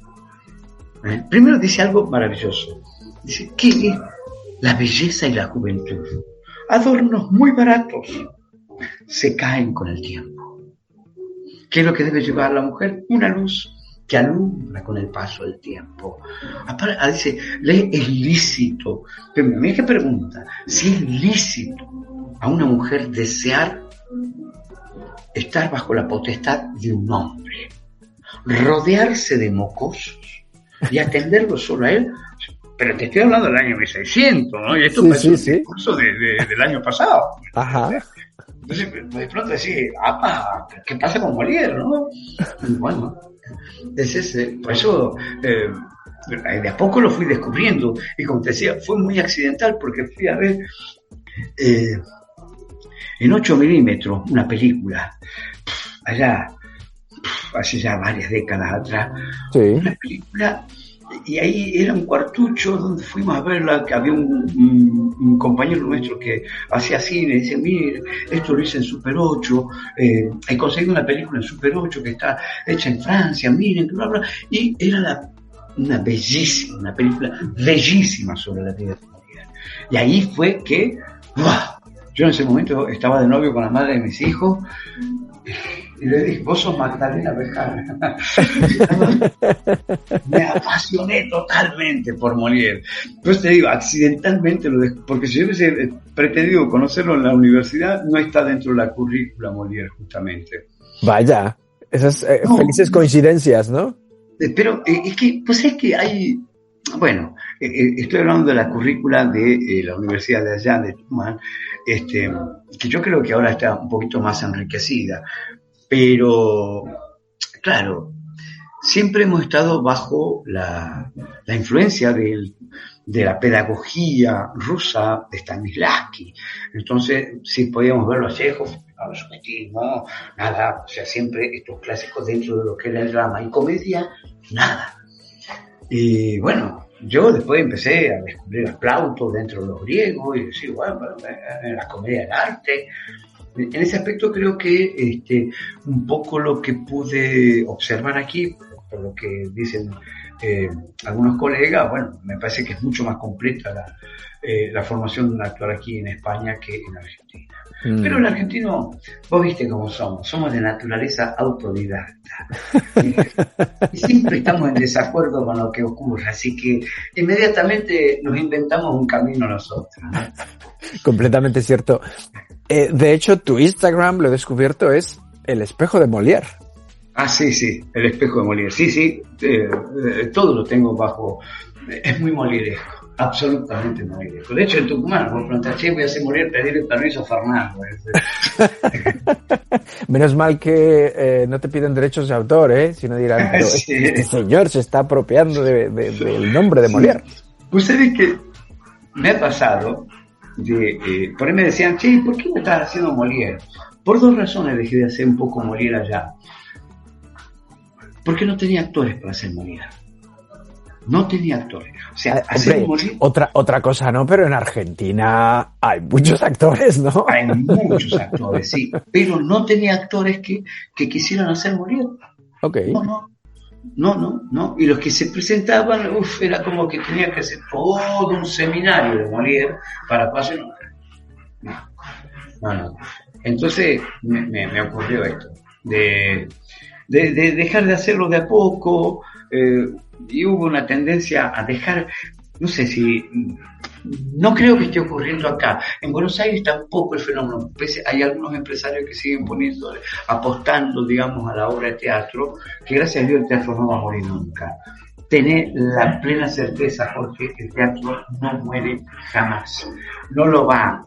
Primero dice algo maravilloso. Dice, ¿qué es la belleza y la juventud? Adornos muy baratos se caen con el tiempo. ¿Qué es lo que debe llevar a la mujer? Una luz que alumbra con el paso del tiempo. Dice, es lícito. Pero mira qué pregunta. Si es lícito a una mujer desear estar bajo la potestad de un hombre, rodearse de mocosos y atenderlo solo a él, pero te estoy hablando del año 1600, ¿no? Y esto Sí, parece sí, un discurso del año pasado. Ajá. Entonces, de pronto decís, ¿qué pasa con Molière, no? Y bueno, es ese. Por eso, de a poco lo fui descubriendo. Y como te decía, fue muy accidental porque fui a ver en 8 milímetros una película, allá, hace ya varias décadas atrás, Sí. una película. Y ahí era un cuartucho donde fuimos a verla, que había un compañero nuestro que hacía cine, y dice, mire, esto lo hice en Super 8, he conseguido una película en Super 8 que está hecha en Francia, miren, bla, bla, y era una película bellísima sobre la vida de Molière. Y ahí fue que, ¡buah! Yo en ese momento estaba de novio con la madre de mis hijos, y le dije, vos sos Magdalena Bejarano. Me apasioné totalmente por Molière. Entonces te digo, accidentalmente porque si yo hubiese pretendido conocerlo en la universidad, no está dentro de la currícula Molière, justamente. Vaya, esas felices coincidencias, ¿no? Pero es que hay... Bueno, estoy hablando de la currícula de la Universidad de allá, de Tucumán, que yo creo que ahora está un poquito más enriquecida. Pero, claro, siempre hemos estado bajo la influencia de la pedagogía rusa de Stanislavski. Entonces, sí podíamos verlo a Chekhov, a los no, nada, o sea, siempre estos clásicos dentro de lo que era el drama y comedia, nada. Y bueno, yo después empecé a descubrir a Plauto dentro de los griegos y decir, bueno, en la comedia del arte. En ese aspecto creo que un poco lo que pude observar aquí, por lo que dicen algunos colegas, bueno, me parece que es mucho más completa la formación de un actor aquí en España que en Argentina. Pero el argentino, vos viste cómo somos de naturaleza autodidacta. Y siempre estamos en desacuerdo con lo que ocurre, así que inmediatamente nos inventamos un camino nosotros, ¿no? Completamente cierto. De hecho, tu Instagram, lo he descubierto, es el espejo de Molière. Ah, sí, el espejo de Molière. Sí, todo lo tengo bajo. Es muy molieresco, absolutamente molieresco. De hecho, en Tucumán, vos preguntás, che, voy a hacer Molière, pedirle permiso a Fernando. Menos mal que no te piden derechos de autor, ¿eh? Si no dirán, pero Sí. este señor se está apropiando del nombre de Molière. Pues sabés que me ha pasado por ahí me decían, che, ¿por qué no estás haciendo Molière? Por 2 razones dejé de hacer un poco Molière allá. Porque no tenía actores para hacer Molière. No tenía actores. O sea, hacer Molière... Otra cosa no, pero en Argentina hay muchos actores, ¿no? Hay muchos actores, sí. Pero no tenía actores que quisieran hacer Molière. Ok. No. Y los que se presentaban, era como que tenía que hacer todo un seminario de Molière para pasar. No. Entonces me ocurrió esto, de dejar de hacerlo de a poco, y hubo una tendencia a dejar, no sé si... No creo que esté ocurriendo acá. En Buenos Aires tampoco el fenómeno. Hay algunos empresarios que siguen apostando, digamos, a la obra de teatro, que gracias a Dios el teatro no va a morir nunca. Tener la plena certeza, Jorge, el teatro no muere jamás. No lo va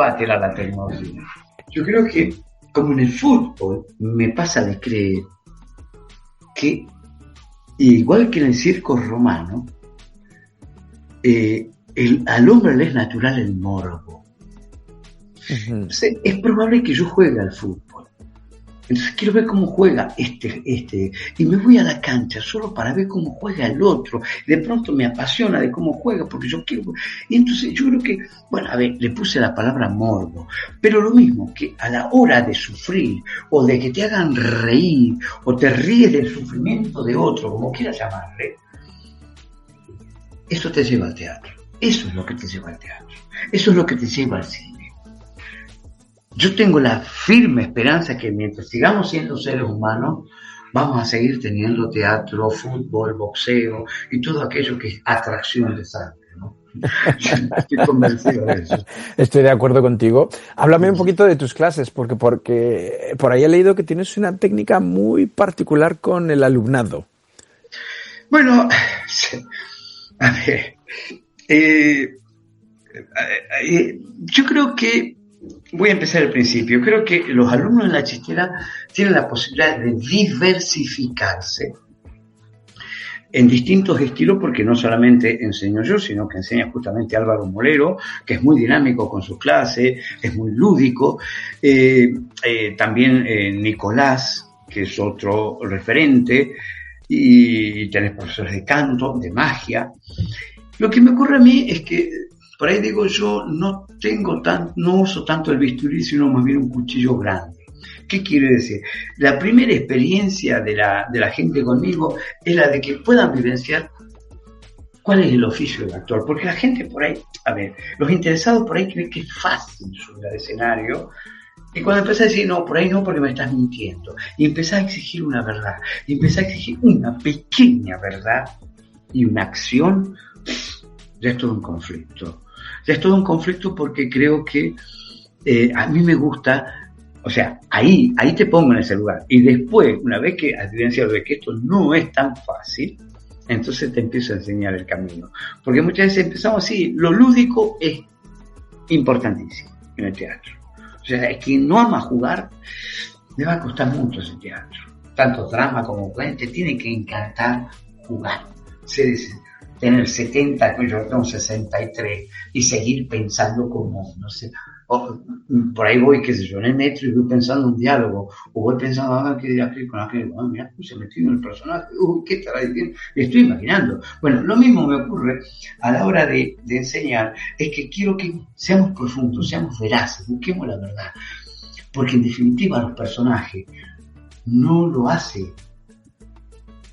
a tirar la tecnología. Yo creo que, como en el fútbol, me pasa de creer que, igual que en el circo romano, al hombre le es natural el morbo. Entonces, es probable que yo juegue al fútbol. Entonces quiero ver cómo juega y me voy a la cancha solo para ver cómo juega el otro. De pronto me apasiona de cómo juega porque yo quiero. Y entonces yo creo que, le puse la palabra morbo, pero lo mismo que a la hora de sufrir o de que te hagan reír o te ríes del sufrimiento de otro, como quieras llamarle, eso te lleva al teatro. Eso es lo que te lleva al teatro. Eso es lo que te lleva al cine. Yo tengo la firme esperanza que mientras sigamos siendo seres humanos, vamos a seguir teniendo teatro, fútbol, boxeo y todo aquello que es atracción de sangre, ¿no? Estoy convencido de eso. Estoy de acuerdo contigo. Háblame un poquito de tus clases, porque por ahí he leído que tienes una técnica muy particular con el alumnado. Bueno, A ver, yo creo que voy a empezar al principio. Creo que los alumnos en la chistera tienen la posibilidad de diversificarse en distintos estilos, porque no solamente enseño yo, sino que enseña justamente Álvaro Molero, que es muy dinámico con sus clases, es muy lúdico. También Nicolás, que es otro referente, y tenés profesores de canto, de magia. Lo que me ocurre a mí es que, por ahí digo yo, no uso tanto el bisturí, sino más bien un cuchillo grande. ¿Qué quiere decir? La primera experiencia de la gente conmigo es la de que puedan vivenciar cuál es el oficio del actor. Porque la gente por ahí, a ver, los interesados por ahí creen que es fácil subir al escenario. Y cuando empezás a decir, no, por ahí no, porque me estás mintiendo. Y empezás a exigir una verdad. Y empezás a exigir una pequeña verdad y una acción, ya es todo un conflicto. Ya es todo un conflicto porque creo que a mí me gusta. O sea, ahí te pongo en ese lugar. Y después, una vez que has evidenciado de que esto no es tan fácil, entonces te empiezo a enseñar el camino. Porque muchas veces empezamos así, lo lúdico es importantísimo en el teatro. O sea, es quien no ama jugar, le va a costar mucho ese teatro. Tanto drama como te tiene que encantar jugar. Tener 70, yo tengo 63, y seguir pensando como, no sé, por ahí voy, qué sé yo, en el metro y voy pensando un diálogo, o voy pensando, ¿qué dirá aquel con aquel? Mira, se metió en el personaje, ¿qué estará diciendo? Y estoy imaginando. Bueno, lo mismo me ocurre a la hora de enseñar, es que quiero que seamos profundos, seamos veraces, busquemos la verdad. Porque en definitiva los personajes no lo hace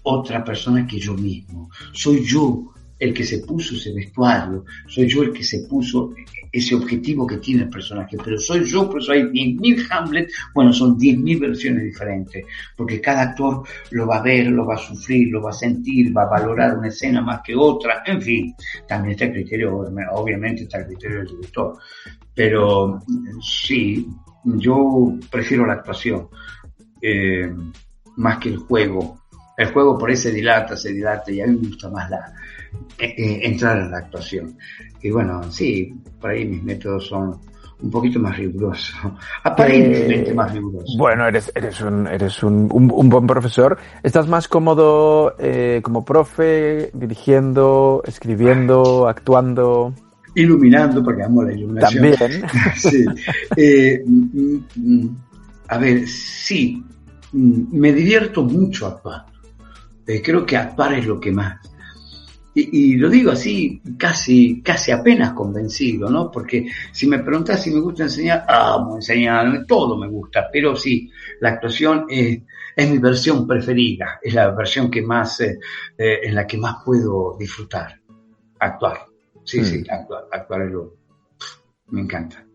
otra persona que yo mismo. Soy yo el que se puso ese vestuario, soy yo el que se puso ese objetivo que tiene el personaje, pero soy yo, por eso hay 10.000 Hamlet, bueno, son 10.000 versiones diferentes, porque cada actor lo va a ver, lo va a sufrir, lo va a sentir, va a valorar una escena más que otra, en fin, también está el criterio, obviamente está el criterio del director, pero sí, yo prefiero la actuación, más que el juego. El juego por ahí se dilata, y a mí me gusta más entrar en la actuación. Y bueno, sí, por ahí mis métodos son un poquito más rigurosos, aparentemente más rigurosos. Bueno, eres un buen profesor. ¿Estás más cómodo como profe, dirigiendo, escribiendo, actuando? Iluminando, porque amo la iluminación. También. Sí. A ver, sí, me divierto mucho actuando. Creo que actuar es lo que más. Y lo digo así, casi apenas convencido, ¿no? Porque si me preguntas si me gusta enseñar, amo enseñar, todo me gusta, pero sí, la actuación es mi versión preferida, es la versión que más, en la que más puedo disfrutar, actuar. Sí, actuar es lo... Me encanta.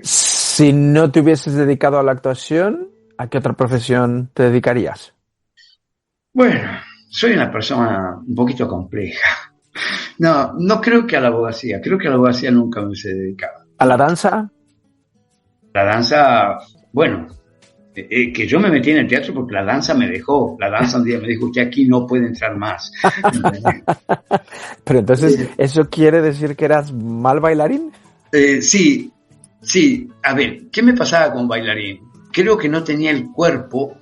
Si no te hubieses dedicado a la actuación, ¿a qué otra profesión te dedicarías? Bueno, soy una persona un poquito compleja. No creo que a la abogacía. Creo que a la abogacía nunca me hubiese dedicado. ¿A la danza? La danza, bueno, que yo me metí en el teatro porque la danza me dejó. La danza un día me dijo, usted aquí no puede entrar más. Pero entonces, ¿eso quiere decir que eras mal bailarín? Sí. A ver, ¿qué me pasaba con bailarín? Creo que no tenía el cuerpo...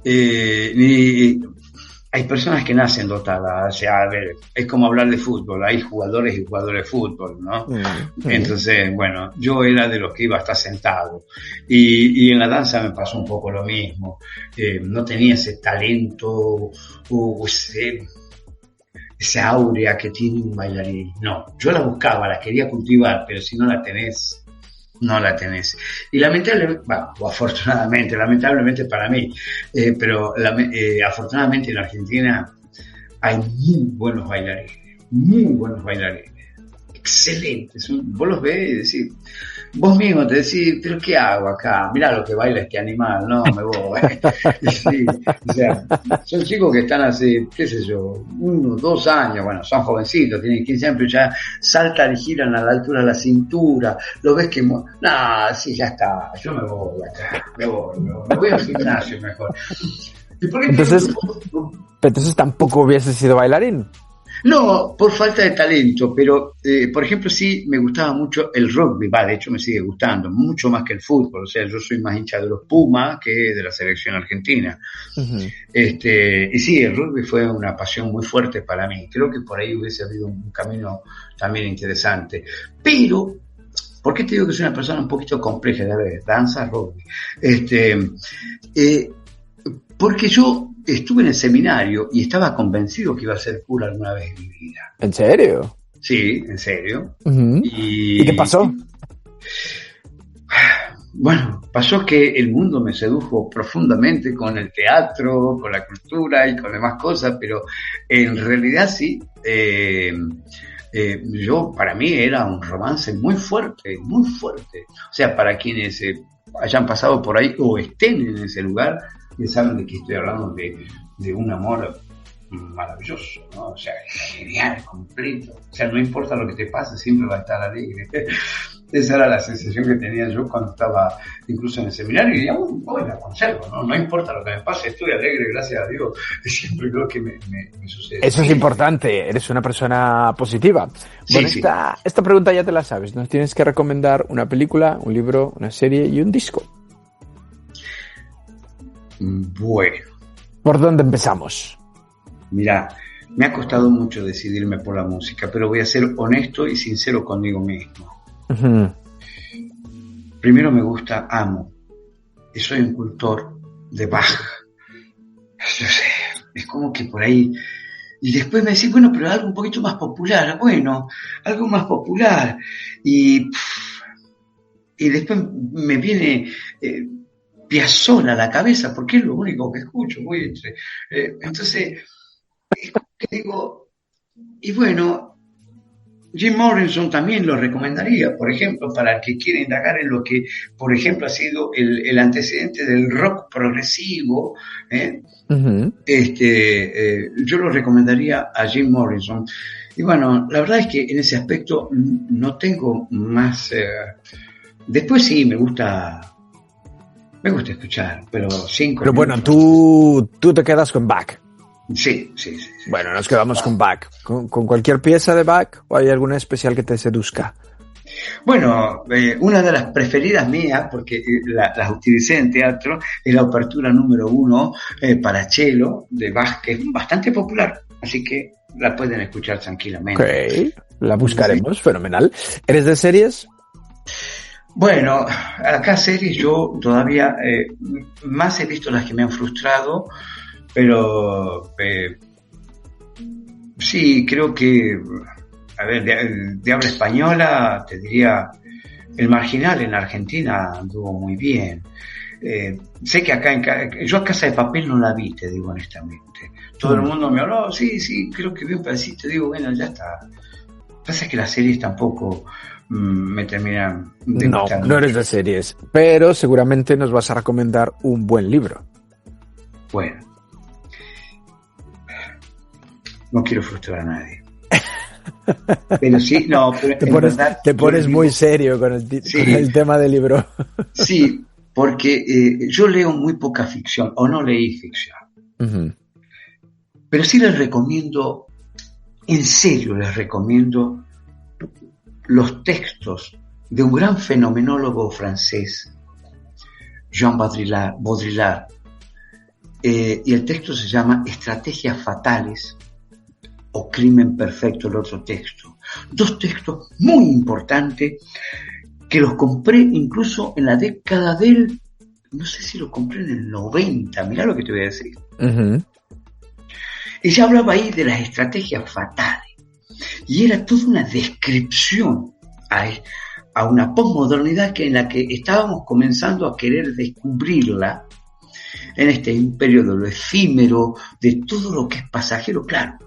hay personas que nacen dotadas, o sea, a ver, es como hablar de fútbol, hay jugadores y jugadores de fútbol, ¿no? Entonces, bueno, yo era de los que iba a estar sentado, y en la danza me pasó un poco lo mismo, no tenía ese talento, esa áurea que tiene un bailarín, no, yo la buscaba, la quería cultivar, pero si no la tenés, no la tenés. Y lamentablemente, o afortunadamente, lamentablemente para mí, pero afortunadamente en Argentina hay muy buenos bailarines, excelentes. Vos los ves y decís, vos mismo te decís, pero ¿qué hago acá? Mirá lo que baila este animal, no, me voy. Sí, o sea, son chicos que están hace, qué sé yo, 1, 2 años, bueno, son jovencitos, tienen 15 años, pero ya saltan y giran a la altura de la cintura, lo ves que... sí, ya está, yo me voy acá, me voy al gimnasio mejor. ¿Y por qué? Entonces, Pero entonces tampoco hubiese sido bailarín. No, por falta de talento, pero por ejemplo sí me gustaba mucho el rugby, de hecho me sigue gustando, mucho más que el fútbol, o sea, yo soy más hincha de los Pumas que de la selección argentina. Uh-huh. Y sí, el rugby fue una pasión muy fuerte para mí, creo que por ahí hubiese habido un camino también interesante, pero, ¿por qué te digo que soy una persona un poquito compleja? A ver, danza, rugby, porque yo estuve en el seminario y estaba convencido que iba a ser cura alguna vez en mi vida. ¿En serio? Sí, en serio. Uh-huh. ¿Y qué pasó? Bueno, pasó que el mundo me sedujo profundamente con el teatro, con la cultura y con demás cosas, pero en realidad sí, para mí era un romance muy fuerte, muy fuerte. O sea, para quienes hayan pasado por ahí o estén en ese lugar, ya saben de que estoy hablando de un amor maravilloso, ¿no? O sea, genial, completo. O sea, no importa lo que te pase, siempre va a estar alegre. Esa era la sensación que tenía yo cuando estaba incluso en el seminario, y aún hoy la conservo, ¿no? No importa lo que me pase, estoy alegre, gracias a Dios. Siempre creo que me sucede. Eso es importante, eres una persona positiva. Bueno, sí. Esta pregunta ya te la sabes, nos tienes que recomendar una película, un libro, una serie y un disco. Bueno. ¿Por dónde empezamos? Mirá, me ha costado mucho decidirme por la música, pero voy a ser honesto y sincero conmigo mismo. Uh-huh. Primero amo, y soy un cultor de Bach. Yo sé, es como que por ahí... Y después me decís, bueno, pero algo un poquito más popular. Bueno, algo más popular. Y después me viene... Piazzolla a la cabeza, porque es lo único que escucho, entonces, es como que digo, y bueno, Jim Morrison también lo recomendaría, por ejemplo, para el que quiere indagar en lo que, por ejemplo, ha sido el antecedente del rock progresivo, Uh-huh. Yo lo recomendaría a Jim Morrison. Y bueno, la verdad es que en ese aspecto no tengo más... Después sí, me gusta escuchar, pero 5 Pero bueno, tú te quedas con Bach. Sí. Bueno, nos quedamos con Bach. ¿Con cualquier pieza de Bach o hay alguna especial que te seduzca? Bueno, una de las preferidas mías, porque las utilicé en teatro, es la apertura número 1 para cello de Bach, que es bastante popular, así que la pueden escuchar tranquilamente. Ok, la buscaremos, sí. Fenomenal. ¿Eres de series? Bueno, acá series yo todavía más he visto las que me han frustrado, pero sí, creo que, a ver, de habla española, te diría, El Marginal en Argentina anduvo muy bien. Sé que yo a Casa de Papel no la vi, te digo honestamente. Todo el mundo me habló, sí, creo que vi un pedacito, digo, bueno, ya está. Pasa que las series tampoco me terminan de gustar. No eres de series, pero seguramente nos vas a recomendar un buen libro. Bueno, no quiero frustrar a nadie. Pero sí, no, pero te pones muy serio con el tema del libro. Sí, porque yo leo muy poca ficción, o no leí ficción. Uh-huh. Pero sí les recomiendo, en serio les recomiendo los textos de un gran fenomenólogo francés, Jean Baudrillard, y el texto se llama Estrategias Fatales o Crimen Perfecto, el otro texto. 2 textos muy importantes que los compré incluso en la década no sé si los compré en el 90, mirá lo que te voy a decir. Uh-huh. Ella hablaba ahí de las estrategias fatales. Y era toda una descripción a una posmodernidad en la que estábamos comenzando a querer descubrirla en este imperio de lo efímero, de todo lo que es pasajero. Claro,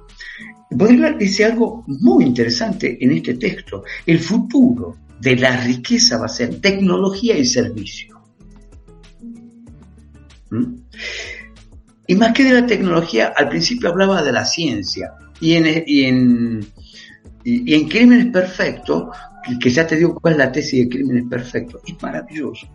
Baudrillard dice algo muy interesante en este texto: el futuro de la riqueza va a ser tecnología y servicio. Y más que de la tecnología, al principio hablaba de la ciencia, y en Crímenes Perfectos, que ya te digo cuál es la tesis de Crímenes Perfectos, es maravilloso.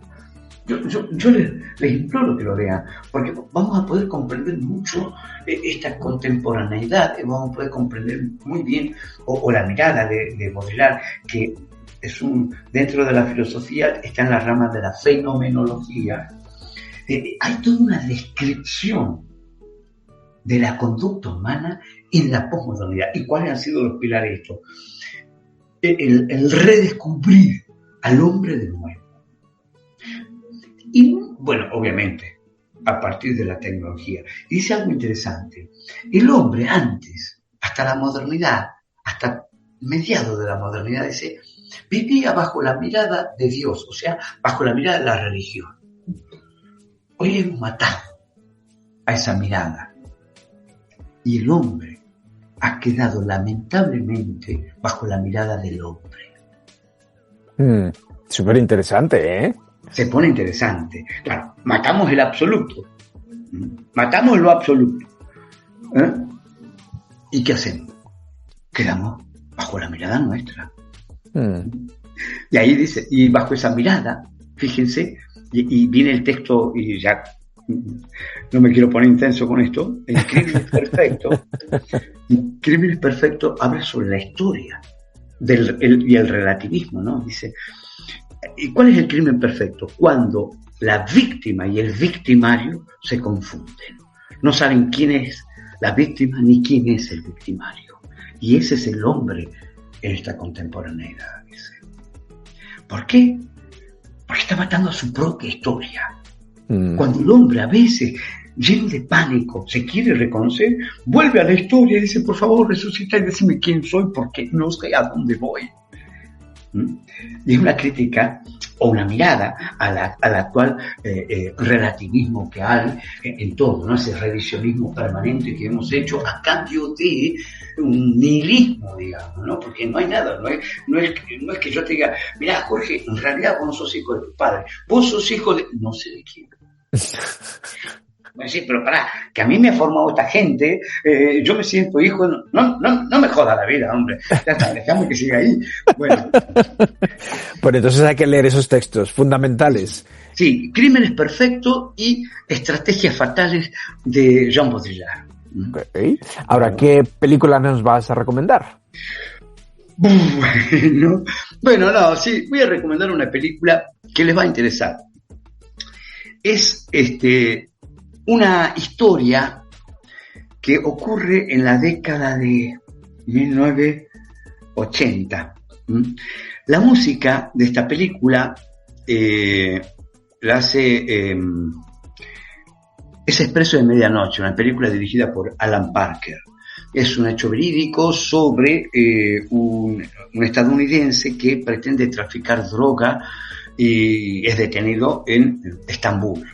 Yo les imploro que lo vean, porque vamos a poder comprender mucho esta contemporaneidad, vamos a poder comprender muy bien, o la mirada de Baudrillard, que dentro de la filosofía está en las ramas de la fenomenología. Hay toda una descripción de la conducta humana en la posmodernidad. ¿Y cuáles han sido los pilares de esto? El redescubrir al hombre de nuevo. Y bueno, obviamente, a partir de la tecnología. Y dice algo interesante. El hombre antes, hasta la modernidad, hasta mediados de la modernidad, dice, vivía bajo la mirada de Dios, o sea, bajo la mirada de la religión. Hoy hemos matado a esa mirada. Y el hombre ha quedado lamentablemente bajo la mirada del hombre. Súper interesante, ¿eh? Se pone interesante. Claro, matamos el absoluto. Matamos lo absoluto. ¿Y qué hacemos? Quedamos bajo la mirada nuestra. Y ahí dice, y bajo esa mirada, fíjense, y viene el texto, y ya no me quiero poner intenso con esto, el Crímenes Perfectos. Crímenes Perfectos habla sobre la historia y el relativismo, ¿no? Dice, ¿y cuál es el crimen perfecto? Cuando la víctima y el victimario se confunden. No saben quién es la víctima ni quién es el victimario. Y ese es el hombre en esta contemporaneidad, dice. ¿Por qué? Porque está matando a su propia historia. Cuando el hombre a veces, lleno de pánico, se quiere reconocer, vuelve a la historia y dice, por favor, resucita y decime quién soy porque no sé a dónde voy. Y es una crítica o una mirada al actual relativismo que hay en todo, ¿no? Ese revisionismo permanente que hemos hecho a cambio de un nihilismo, digamos, ¿no? Porque no hay nada, no es que yo te diga, mirá, Jorge, en realidad vos no sos hijo de tu padre, vos sos hijo de no sé de quién. Bueno, sí, pero pará, que a mí me ha formado esta gente, yo me siento hijo, no me joda la vida, hombre, ya está, dejamos que siga ahí. Bueno. Pues entonces hay que leer esos textos fundamentales. Sí, Crímenes Perfectos y Estrategias Fatales de Jean Baudrillard. Okay. Ahora, ¿qué película nos vas a recomendar? Bueno, sí, voy a recomendar una película que les va a interesar. Es una historia que ocurre en la década de 1980. La música de esta película la hace Es Expreso de Medianoche, una película dirigida por Alan Parker. Es un hecho verídico sobre un estadounidense que pretende traficar droga y es detenido en Estambul.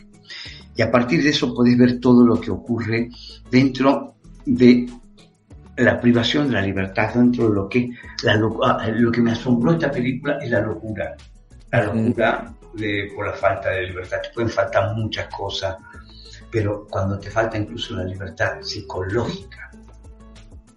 Y a partir de eso podéis ver todo lo que ocurre dentro de la privación de la libertad, dentro de lo que lo que me asombró esta película es la locura. La locura por la falta de libertad. Te pueden faltar muchas cosas, pero cuando te falta incluso la libertad psicológica,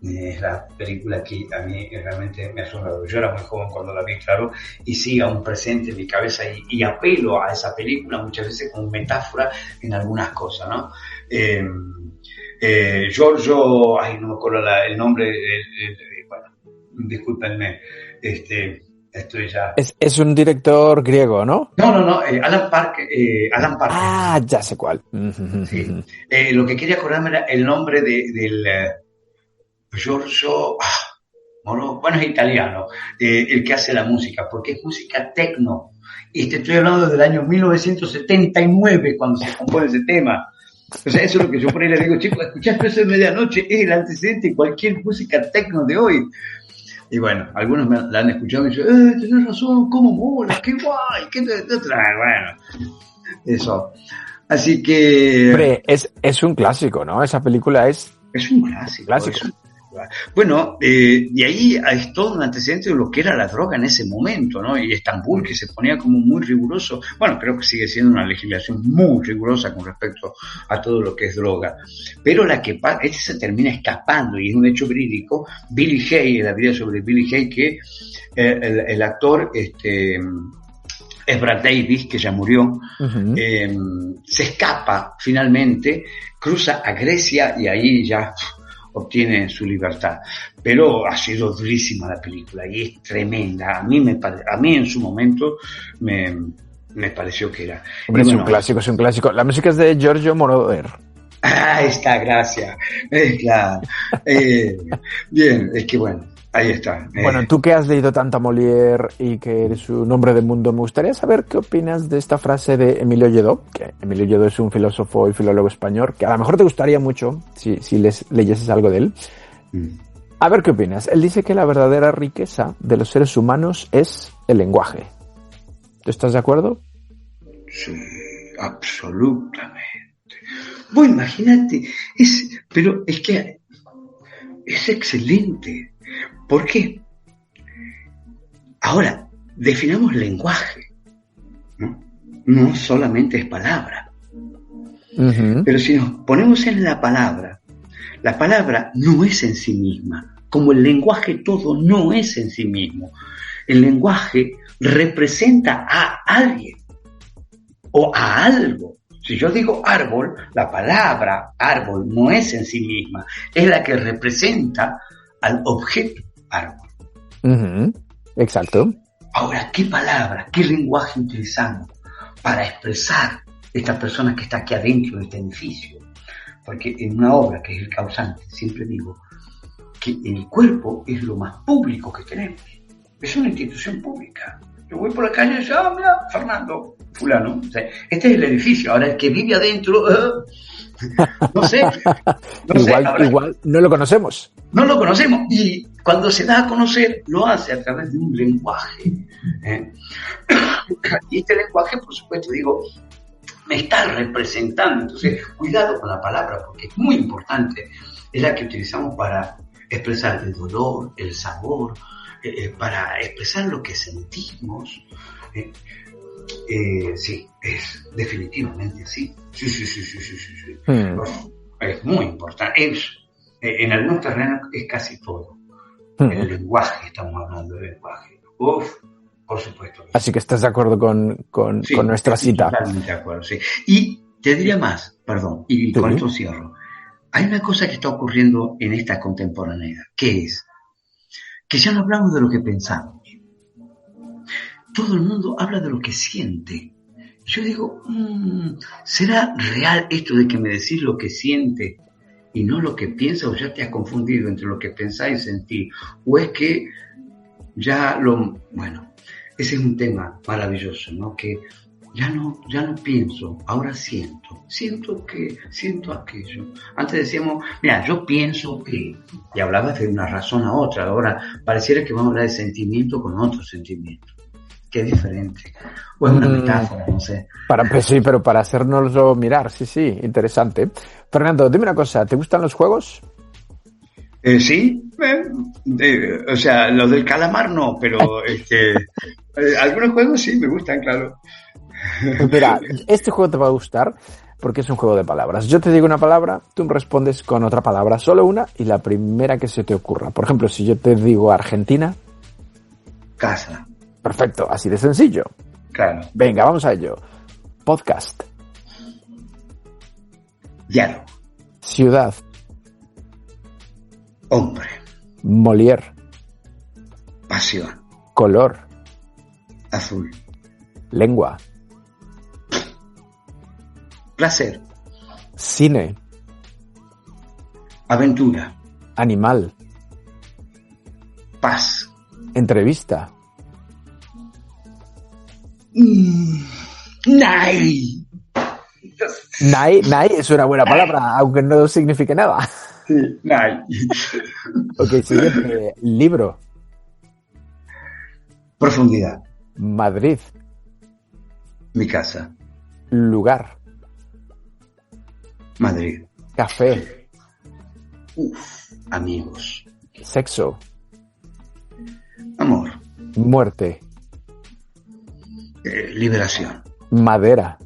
es la película que a mí realmente me ha asombrado. Yo era muy joven cuando la vi, claro, y sigue aún presente en mi cabeza y apelo a esa película muchas veces como metáfora en algunas cosas, ¿no? Giorgio, no me acuerdo el nombre, bueno, discúlpenme, estoy ya... Es un director griego, ¿no? No, Alan Parker. Ah, ya sé cuál. Sí. Lo que quería acordarme era el nombre del Giorgio, bueno, es italiano, el que hace la música, porque es música techno. Y te estoy hablando del año 1979, cuando se compone ese tema. O sea, eso es lo que yo por ahí le digo, chicos, escuchar Expreso de Medianoche es el antecedente de cualquier música techno de hoy. Y bueno, algunos la han escuchado y me dicen, tenés razón, cómo mola, qué guay, qué te trae. Bueno, eso. Así que... Hombre, es un clásico, ¿no? Esa película es un clásico. Bueno, y ahí es todo un antecedente de lo que era la droga en ese momento, ¿no? Y Estambul, que se ponía como muy riguroso. Bueno, creo que sigue siendo una legislación muy rigurosa con respecto a todo lo que es droga. Pero se termina escapando, y es un hecho verídico. Billy Hay, la vida sobre Billy Hay, que el actor es Brad Davis, que ya murió, se escapa finalmente, cruza a Grecia y ahí ya obtiene su libertad. Pero ha sido durísima la película y es tremenda. A mí en su momento me pareció que era. Hombre, bueno, es un clásico. La música es de Giorgio Moroder. Ah, está, gracias. Claro. Bien, es que bueno, ahí está. Bueno, tú que has leído tanto a Molière y que eres un hombre de mundo, me gustaría saber qué opinas de esta frase de Emilio Lledó, que Emilio Lledó es un filósofo y filólogo español, que a lo mejor te gustaría mucho si leyeses algo de él. A ver qué opinas. Él dice que la verdadera riqueza de los seres humanos es el lenguaje. ¿Tú estás de acuerdo? Sí, absolutamente. Vos imagínate, pero es que es excelente. ¿Por qué? Ahora, definamos lenguaje, ¿no? No solamente es palabra. Pero si nos ponemos en la palabra no es en sí misma. Como el lenguaje todo no es en sí mismo. El lenguaje representa a alguien o a algo. Si yo digo árbol, la palabra árbol no es en sí misma, es la que representa al objeto árbol. Exacto. Ahora, ¿qué palabra, qué lenguaje utilizamos para expresar esta persona que está aquí adentro de este edificio? Porque en una obra que es el causante, siempre digo que el cuerpo es lo más público que tenemos. Es una institución pública. Yo voy por la calle y digo, mira, Fernando, fulano. O sea, este es el edificio. Ahora el que vive adentro, no sé. Igual no lo conocemos. No lo conocemos. Y cuando se da a conocer, lo hace a través de un lenguaje. Y este lenguaje, por supuesto, digo, me está representando. Entonces, cuidado con la palabra, porque es muy importante. Es la que utilizamos para expresar el dolor, el sabor, para expresar lo que sentimos. Sí, es definitivamente así. Sí. Es muy importante. En algunos terrenos es casi todo. El lenguaje, estamos hablando del lenguaje. Por supuesto. Así que estás de acuerdo con nuestra cita. Totalmente de acuerdo, sí. Y te diría más, perdón, y con esto cierro. Hay una cosa que está ocurriendo en esta contemporaneidad, que es que ya no hablamos de lo que pensamos. Todo el mundo habla de lo que siente. Yo digo, ¿será real esto de que me decís lo que siente y no lo que piensa, o ya te has confundido entre lo que pensás y sentís? ¿O es que ya bueno, ese es un tema maravilloso, ¿no? Que ya no pienso, ahora siento aquello. Antes decíamos, mira, yo pienso que, y hablabas de una razón a otra, ahora pareciera que vamos a hablar de sentimiento con otro sentimiento, que es diferente, o es una metáfora, no sé. Sí, pero para hacernoslo mirar, sí, interesante. Fernando, dime una cosa, ¿te gustan los juegos? Sí, o sea, lo del calamar no, pero algunos juegos sí me gustan, claro. Mira, este juego te va a gustar porque es un juego de palabras. Yo te digo una palabra, tú me respondes con otra palabra, solo una y la primera que se te ocurra. Por ejemplo, si yo te digo Argentina... Casa. Perfecto, así de sencillo. Claro. Venga, vamos a ello. Podcast. Diálogo. Ciudad. Hombre. Molière. Pasión. Color. Azul. Lengua. Placer. Cine. Aventura. Animal. Paz. Entrevista. Nay. Nay es una buena palabra, aunque no signifique nada. Sí, nay. Ok, siguiente. Libro. Profundidad. Madrid. Mi casa. Lugar. Madrid. Café. Amigos. Sexo. Amor. Muerte. Liberación. Madera.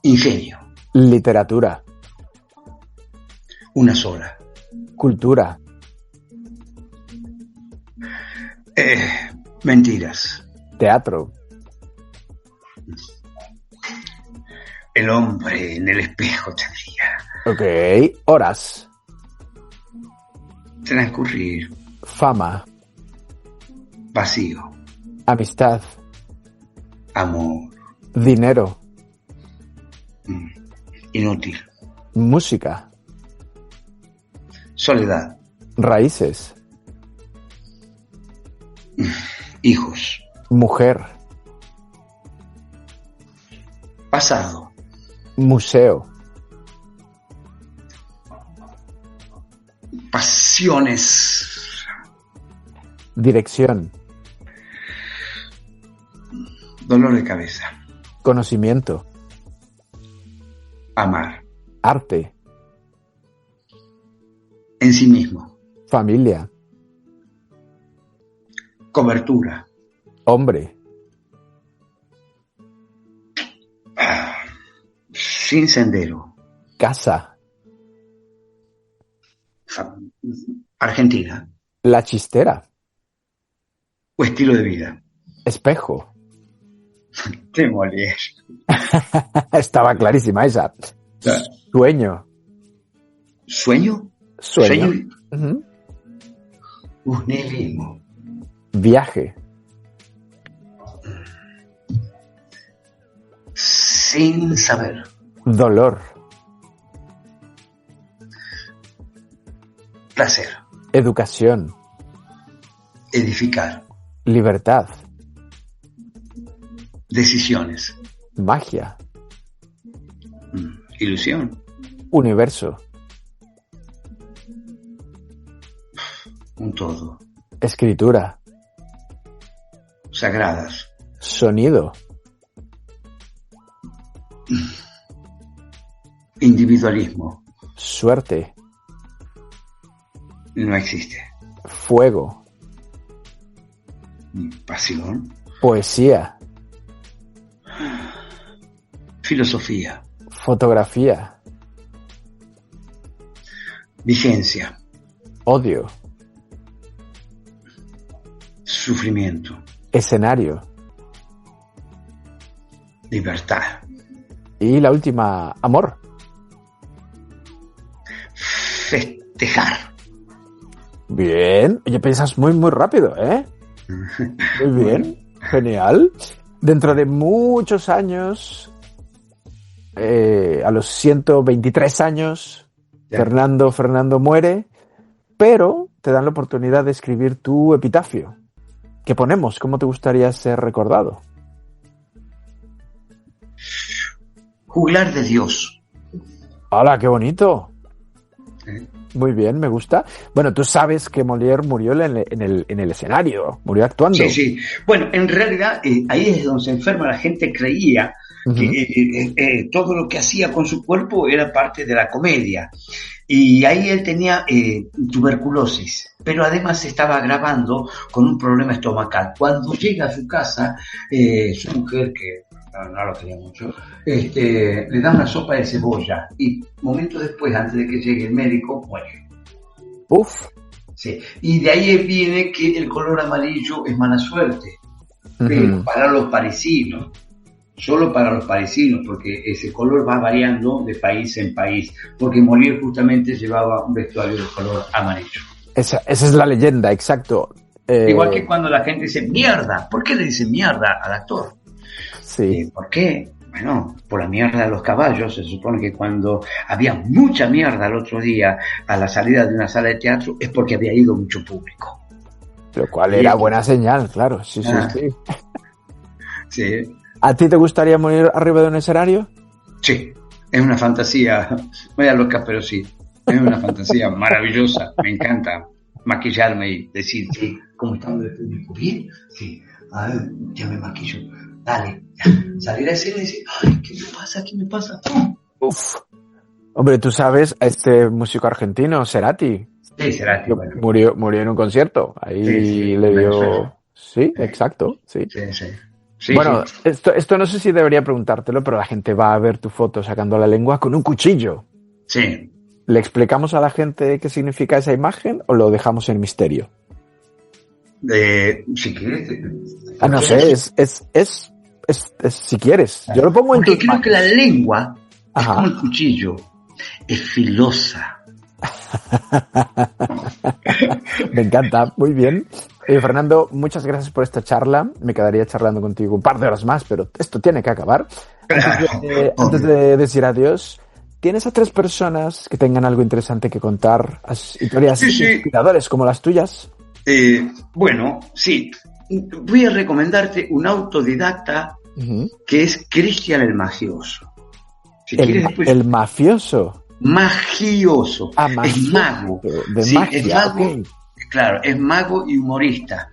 Ingenio. Literatura. Una sola. Cultura. Mentiras. Teatro. El hombre en el espejo, Chacrilla. Ok. Horas. Transcurrir. Fama. Vacío. Amistad. Amor. Dinero. Inútil. Música. Soledad. Raíces. Hijos. Mujer. Pasado. Museo. Pasiones. Dirección. Dolor de cabeza. Conocimiento. Amar. Arte. En sí mismo. Familia. Cobertura. Hombre. Sin sendero. Casa. Argentina. La chistera. O estilo de vida. Espejo. Te Molière. Estaba clarísima esa. Sueño. ¿Sueño? Sueño. Uh-huh. Nihilismo. Viaje. Sin saber. Dolor. Placer. Educación. Edificar. Libertad. Decisiones. Magia. Ilusión. Universo. Un todo. Escritura. Sagradas. Sonido. Individualismo. Suerte. No existe. Fuego. Pasión. Poesía. Filosofía. Fotografía. Vigencia. Odio. Sufrimiento. Escenario. Libertad. Y la última, amor. Festejar. Bien. Oye, piensas muy, muy rápido, ¿eh? Muy bien. Genial. Dentro de muchos años, a los 123 años, ya. Fernando muere, pero te dan la oportunidad de escribir tu epitafio. ¿Qué ponemos? ¿Cómo te gustaría ser recordado? Juglar de Dios. ¡Hala, qué bonito! ¿Eh? Muy bien, me gusta. Bueno, tú sabes que Molière murió en el escenario, murió actuando. Sí, sí. Bueno, en realidad ahí es donde se enferma. La gente creía que todo lo que hacía con su cuerpo era parte de la comedia. Y ahí él tenía tuberculosis, pero además se estaba agravando con un problema estomacal. Cuando llega a su casa, su mujer, que no lo quería mucho, le da una sopa de cebolla y momentos después, antes de que llegue el médico, muere. Uf. Sí. Y de ahí viene que el color amarillo es mala suerte, pero para los parisinos, solo para los parisinos, porque ese color va variando de país en país, porque Molière justamente llevaba un vestuario de color amarillo. Esa es la leyenda, exacto. Igual que cuando la gente dice mierda, ¿por qué le dice mierda al actor? Sí. ¿Por qué? Bueno, por la mierda de los caballos. Se supone que cuando había mucha mierda el otro día a la salida de una sala de teatro es porque había ido mucho público. Lo cual era buena señal, claro. Sí. Sí. ¿A ti te gustaría morir arriba de un escenario? Sí, es una fantasía, media loca, pero sí, es una fantasía maravillosa. Me encanta maquillarme y decir, sí, ¿cómo está el público? ¿Bien? Sí, a ver, ya me maquillo. Dale, ya. Salir a escena y decir, ay, ¿qué me pasa? ¿Qué me pasa? Uf. Hombre, tú sabes, a este músico argentino, Cerati. Sí, Cerati, bueno. Murió en un concierto. Ahí sí, le dio... Venezuela. Sí, exacto, sí. Sí. Sí, bueno, sí. Esto no sé si debería preguntártelo, pero la gente va a ver tu foto sacando la lengua con un cuchillo. Sí. ¿Le explicamos a la gente qué significa esa imagen o lo dejamos en misterio? Si quieres. No sé, es si quieres. Yo lo pongo en Porque tus creo manos. que la lengua es Ajá. como el cuchillo, es filosa. Me encanta, muy bien. Fernando, muchas gracias por esta charla. Me quedaría charlando contigo un par de horas más, pero esto tiene que acabar. Antes de decir adiós, ¿tienes a 3 personas que tengan algo interesante que contar? Historias inspiradoras como las tuyas. Bueno, sí. Voy a recomendarte un autodidacta que es Cristian el Magioso. Si quieres, después... El mafioso. Magioso. Magioso. Es mago. De sí, magia, es mago. okay. Claro, es mago y humorista.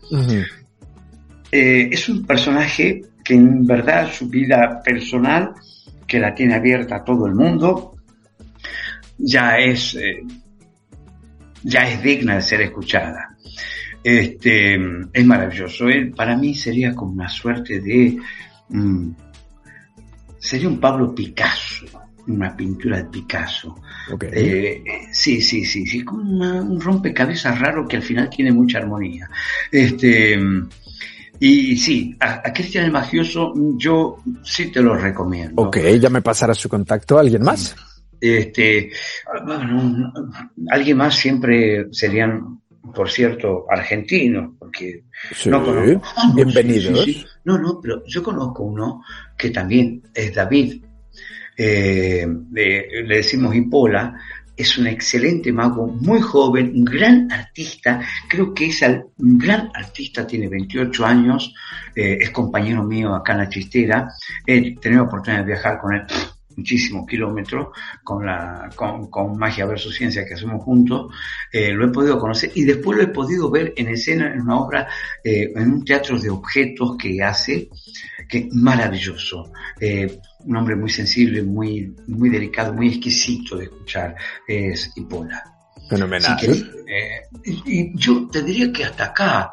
Es un personaje que en verdad su vida personal, que la tiene abierta a todo el mundo, ya es digna de ser escuchada. Es maravilloso. Él para mí sería como una suerte de... sería un Pablo Picasso, una pintura de Picasso. Okay. Sí, como un rompecabezas raro que al final tiene mucha armonía. Y sí, a Cristian el Magioso yo sí te lo recomiendo. Ok, ya me pasará su contacto. ¿Alguien más? Bueno, alguien más siempre serían, por cierto, argentinos, porque sí, no conozco. Bienvenidos. Sí. No, pero yo conozco uno que también es David. Le decimos Hipola. Es un excelente mago, muy joven, un gran artista. Creo que es un gran artista, tiene 28 años, es compañero mío acá en La Chistera. He tenido oportunidad de viajar con él muchísimos kilómetros con Magia versus Ciencia que hacemos juntos. Lo he podido conocer y después lo he podido ver en escena en una obra, en un teatro de objetos que hace, que es maravilloso. Un hombre muy sensible, muy, muy delicado, muy exquisito de escuchar, es Hipola. Fenomenal. Y yo te diría que hasta acá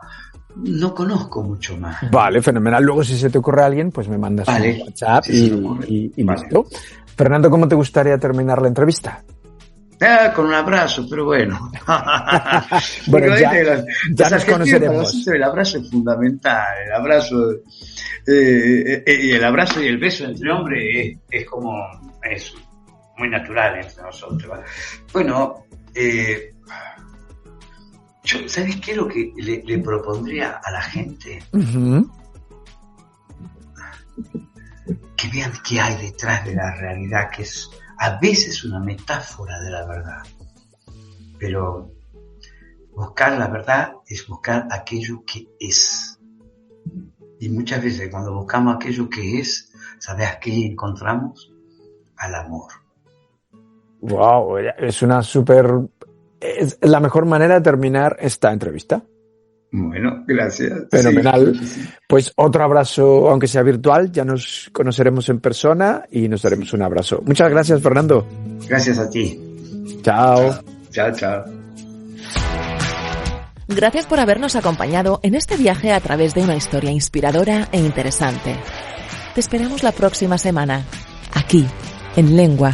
no conozco mucho más. Vale, fenomenal. Luego, si se te ocurre a alguien, pues me mandas un WhatsApp y listo. Fernando, ¿cómo te gustaría terminar la entrevista? Con un abrazo, pero bueno. Bueno, ya nos conoceremos. El abrazo es fundamental. El abrazo y el beso entre hombres es muy natural entre nosotros. Bueno, ¿sabes qué es lo que le propondría a la gente? Que vean qué hay detrás de la realidad, que es a veces una metáfora de la verdad. Pero buscar la verdad es buscar aquello que es. Y muchas veces cuando buscamos aquello que es, ¿sabes a qué encontramos? Al amor. Wow, es la mejor manera de terminar esta entrevista. Bueno, gracias. Fenomenal. Sí. Pues otro abrazo, aunque sea virtual, ya nos conoceremos en persona y nos daremos un abrazo. Muchas gracias, Fernando. Gracias a ti. Chao. Chao. Gracias por habernos acompañado en este viaje a través de una historia inspiradora e interesante. Te esperamos la próxima semana, aquí, en Lengua.